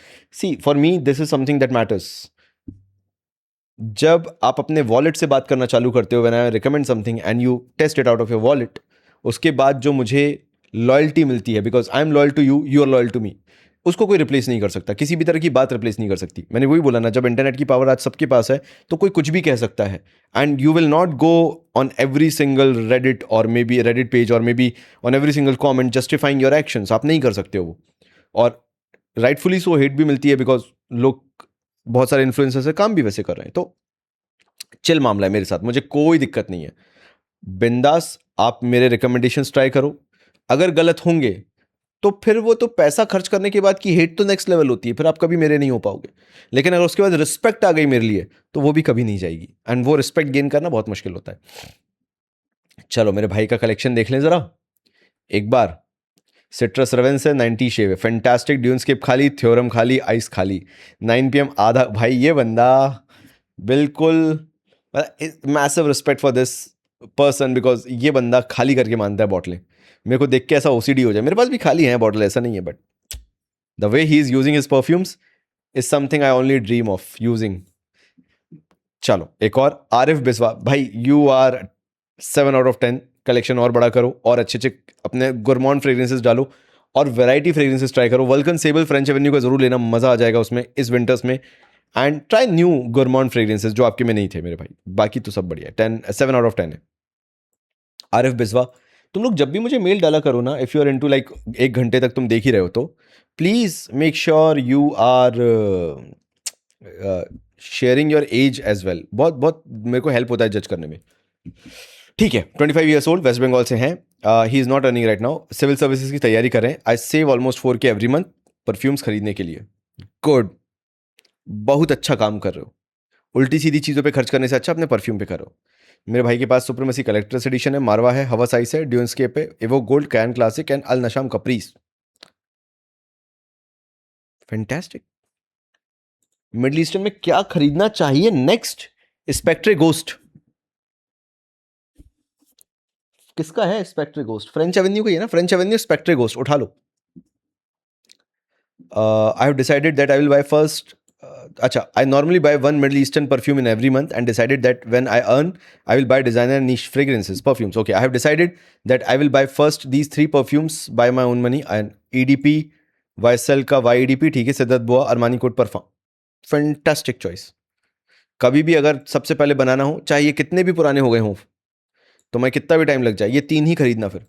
See, for me, this is something that matters. जब आप अपने wallet से बात करना चालू करते हो, when I recommend something and you test it out of your wallet, उसके बाद जो मुझे लॉयल्टी मिलती है, because I am loyal to you, you are loyal to me, उसको कोई रिप्लेस नहीं कर सकता, किसी भी तरह की बात रिप्लेस नहीं कर सकती। मैंने वही बोला ना, जब इंटरनेट की पावर आज सबके पास है तो कोई कुछ भी कह सकता है, and you will not go on every single Reddit और मे बी रेडिट पेज और may be on every single comment justifying your actions, आप नहीं कर सकते हो वो। और राइटफुली सो हेट भी मिलती है, बिकॉज लोग बहुत सारे इन्फ्लुएंसर से काम भी वैसे कर रहे हैं। तो चिल मामला है मेरे साथ, मुझे कोई दिक्कत नहीं है, बिंदास आप मेरे रिकमेंडेशंस ट्राई करो। अगर गलत होंगे तो फिर वो तो पैसा खर्च करने के बाद की हेट तो नेक्स्ट लेवल होती है, फिर आप कभी मेरे नहीं हो पाओगे। लेकिन अगर उसके बाद रिस्पेक्ट आ गई मेरे लिए तो वो भी कभी नहीं जाएगी, एंड वो रिस्पेक्ट गेन करना बहुत मुश्किल होता है। चलो मेरे भाई का कलेक्शन देख लें जरा एक बार। सिट्रस रेवन से 90 शेव है, फैंटास्टिक, ड्यूनस्केप खाली, थ्योरम खाली, आइस खाली, 9 PM आधा। भाई ये बंदा बिल्कुल, massive respect for this person, because ये बंदा खाली करके मानता है बॉटलें। मेरे को देख के ऐसा ओसीडी हो जाए, मेरे पास भी खाली है बॉटल, ऐसा नहीं है, but the way he is using his perfumes is something I only dream of using. चलो एक और, आरिफ बिस्वा, भाई यू आर 7/10। कलेक्शन और बड़ा करो और अच्छे अच्छे अपने गुरमॉन फ्रेग्रेंसेस डालो और वैरायटी फ्रेग्रेंसेस ट्राई करो। वल्कन सेबल फ्रेंच एवेन्यू का जरूर लेना, मजा आ जाएगा उसमें इस विंटर्स में। एंड ट्राई न्यू गुरमॉन फ्रेग्रेंसेस जो आपके में नहीं थे मेरे भाई, बाकी तो सब बढ़िया है। 7/10 है। आरिफ बिस्वा, तुम लोग जब भी मुझे मेल डाला करो ना, if you are into like 1 घंटे तक तुम देख ही रहे हो तो please make sure you are sharing your age as well. बहुत बहुत मेरे को हेल्प होता है जज करने में। ठीक है, 25 ईयर्स ओल्ड, वेस्ट बंगाल से हैं, he is not earning right now, civil services की तैयारी करें। I save almost 4K every month perfumes खरीदने के लिए। गुड, बहुत अच्छा काम कर रहे हो। उल्टी सीधी चीज़ों पे खर्च करने से अच्छा अपने परफ्यूम पे करो। मेरे भाई के पास सुप्रीमेसी कलेक्टर्स एडिशन है, मारवा है, हवा साइज है, ड्यून्सकेप है, Evo Gold, Cane Classic and Al Nashama Caprice. Fantastic. Middle eastern में क्या खरीदना चाहिए नेक्स्ट? Spectre ghost. किसका है स्पेक्ट्रे गोस्ट? फ्रेंच एवेन्यू का ही है ना, फ्रेंच एवेन्यू स्पेक्ट्रे गोस्ट, उठा लो। I have decided that I will buy first. I normally buy one Middle Eastern perfume in every month and decided that when I earn, I will buy designer niche fragrances, perfumes. Okay, I have decided that I will buy first these 3 perfumes by my own money and EDP, YSL का YEDP, ठीक है, सिद्धार्थ बुआ, Armani code perfume. Fantastic choice. कभी भी अगर सबसे पहले बनाना हो, चाहे ये कितने भी पुराने हो गए हों, तो मैं कितना भी टाइम लग जाए, ये 3 ही खरीदना। फिर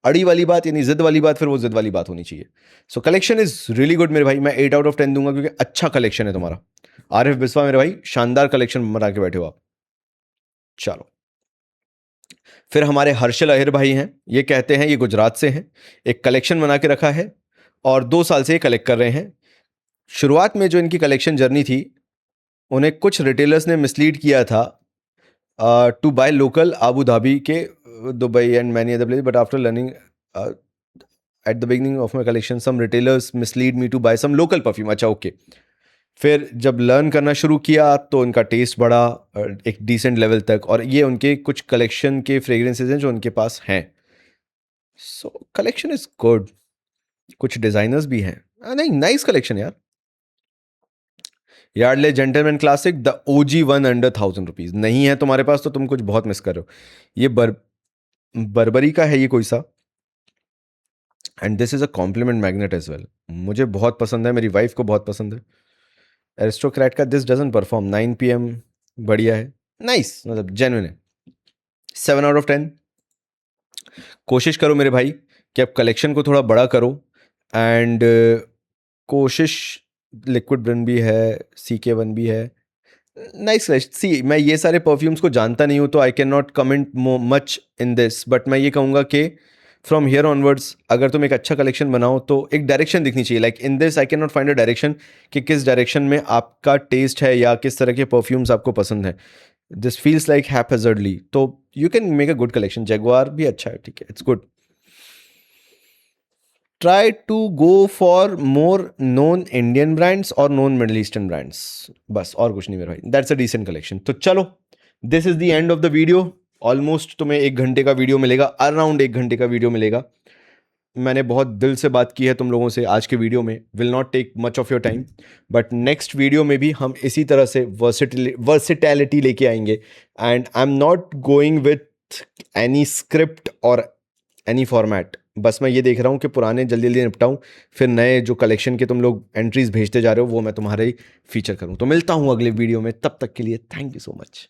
अड़ी वाली बात यानी जिद वाली बात, फिर वो जिद वाली बात होनी चाहिए। सो कलेक्शन इज रियली गुड मेरे भाई, मैं 8/10 दूंगा क्योंकि अच्छा कलेक्शन है तुम्हारा। आरिफ बिस्वा मेरे भाई, शानदार कलेक्शन बना के बैठे हो आप। चलो फिर हमारे हर्षल अहिर भाई हैं, ये कहते हैं, ये गुजरात से हैं, एक कलेक्शन बना के रखा है और 2 साल से ये कलेक्ट कर रहे हैं। शुरुआत में जो इनकी कलेक्शन जर्नी थी, उन्हें कुछ रिटेलर्स ने मिसलीड किया था to buy local Abu Dhabi के, Dubai and many other place, but after learning at the beginning of my collection some retailers mislead me to buy some local perfume। अच्छा okay, फिर जब learn करना शुरू किया तो उनका टेस्ट बढ़ा एक डिसेंट लेवल तक, और ये उनके कुछ कलेक्शन के फ्रेग्रेंसेज हैं जो उनके पास हैं। सो कलेक्शन इज गुड, कुछ डिजाइनर्स भी हैं। नहीं, नाइस कलेक्शन यार। Yardley gentleman classic the OG one under 1000 rupees नहीं है तुम्हारे पास तो तुम कुछ बहुत मिस कर रहे हो। ये बर्बरी का है ये कोई सा, and this is a compliment magnet as well. मुझे बहुत पसंद है, मेरी वाइफ को बहुत पसंद है। एरिस्टोक्रेट का दिस डजंट परफॉर्म, 9 PM बढ़िया है, नाइस, मतलब जेन्युइन है। 7/10। कोशिश करो मेरे भाई कि आप कलेक्शन को थोड़ा बड़ा करो, एंड कोशिश, लिक्विड ब्रेन भी है, CK1 भी है, नाइस। सी मैं ये सारे परफ्यूम्स को जानता नहीं हूँ तो आई can not comment much in this, but मैं ये कहूँगा कि फ्रॉम हियर ऑनवर्ड्स अगर तुम एक अच्छा कलेक्शन बनाओ तो एक डायरेक्शन दिखनी चाहिए। Like in this I can not find a direction कि किस डायरेक्शन में आपका टेस्ट है या किस तरह के परफ्यूम्स आपको पसंद है। दिस फील्स लाइक हैपहैज़र्डली, तो you can make a good collection. Jaguar भी अच्छा है, ठीक है, it's good. Try to go for more non Indian brands और नॉन मिडल ईस्टर्न ब्रांड्स, बस और कुछ नहीं मेरे भाई, दैट्स अ डिसेंट कलेक्शन। तो चलो, this is the end of the video. Almost तुम्हें 1 घंटे का वीडियो मिलेगा, अराउंड 1 घंटे का वीडियो मिलेगा। मैंने बहुत दिल से बात की है तुम लोगों से आज के वीडियो में, will not take much of your time, but next video में भी हम इसी तरह से वर्सिटैलिटी लेके आएंगे। And I am not going with any script और एनी फॉर्मेट, बस मैं ये देख रहा हूँ कि पुराने जल्दी जल्दी निपटाऊँ, फिर नए जो कलेक्शन के तुम लोग एंट्रीज भेजते जा रहे हो वो मैं तुम्हारे फीचर करूँ। तो मिलता हूँ अगले वीडियो में, तब तक के लिए थैंक यू सो मच।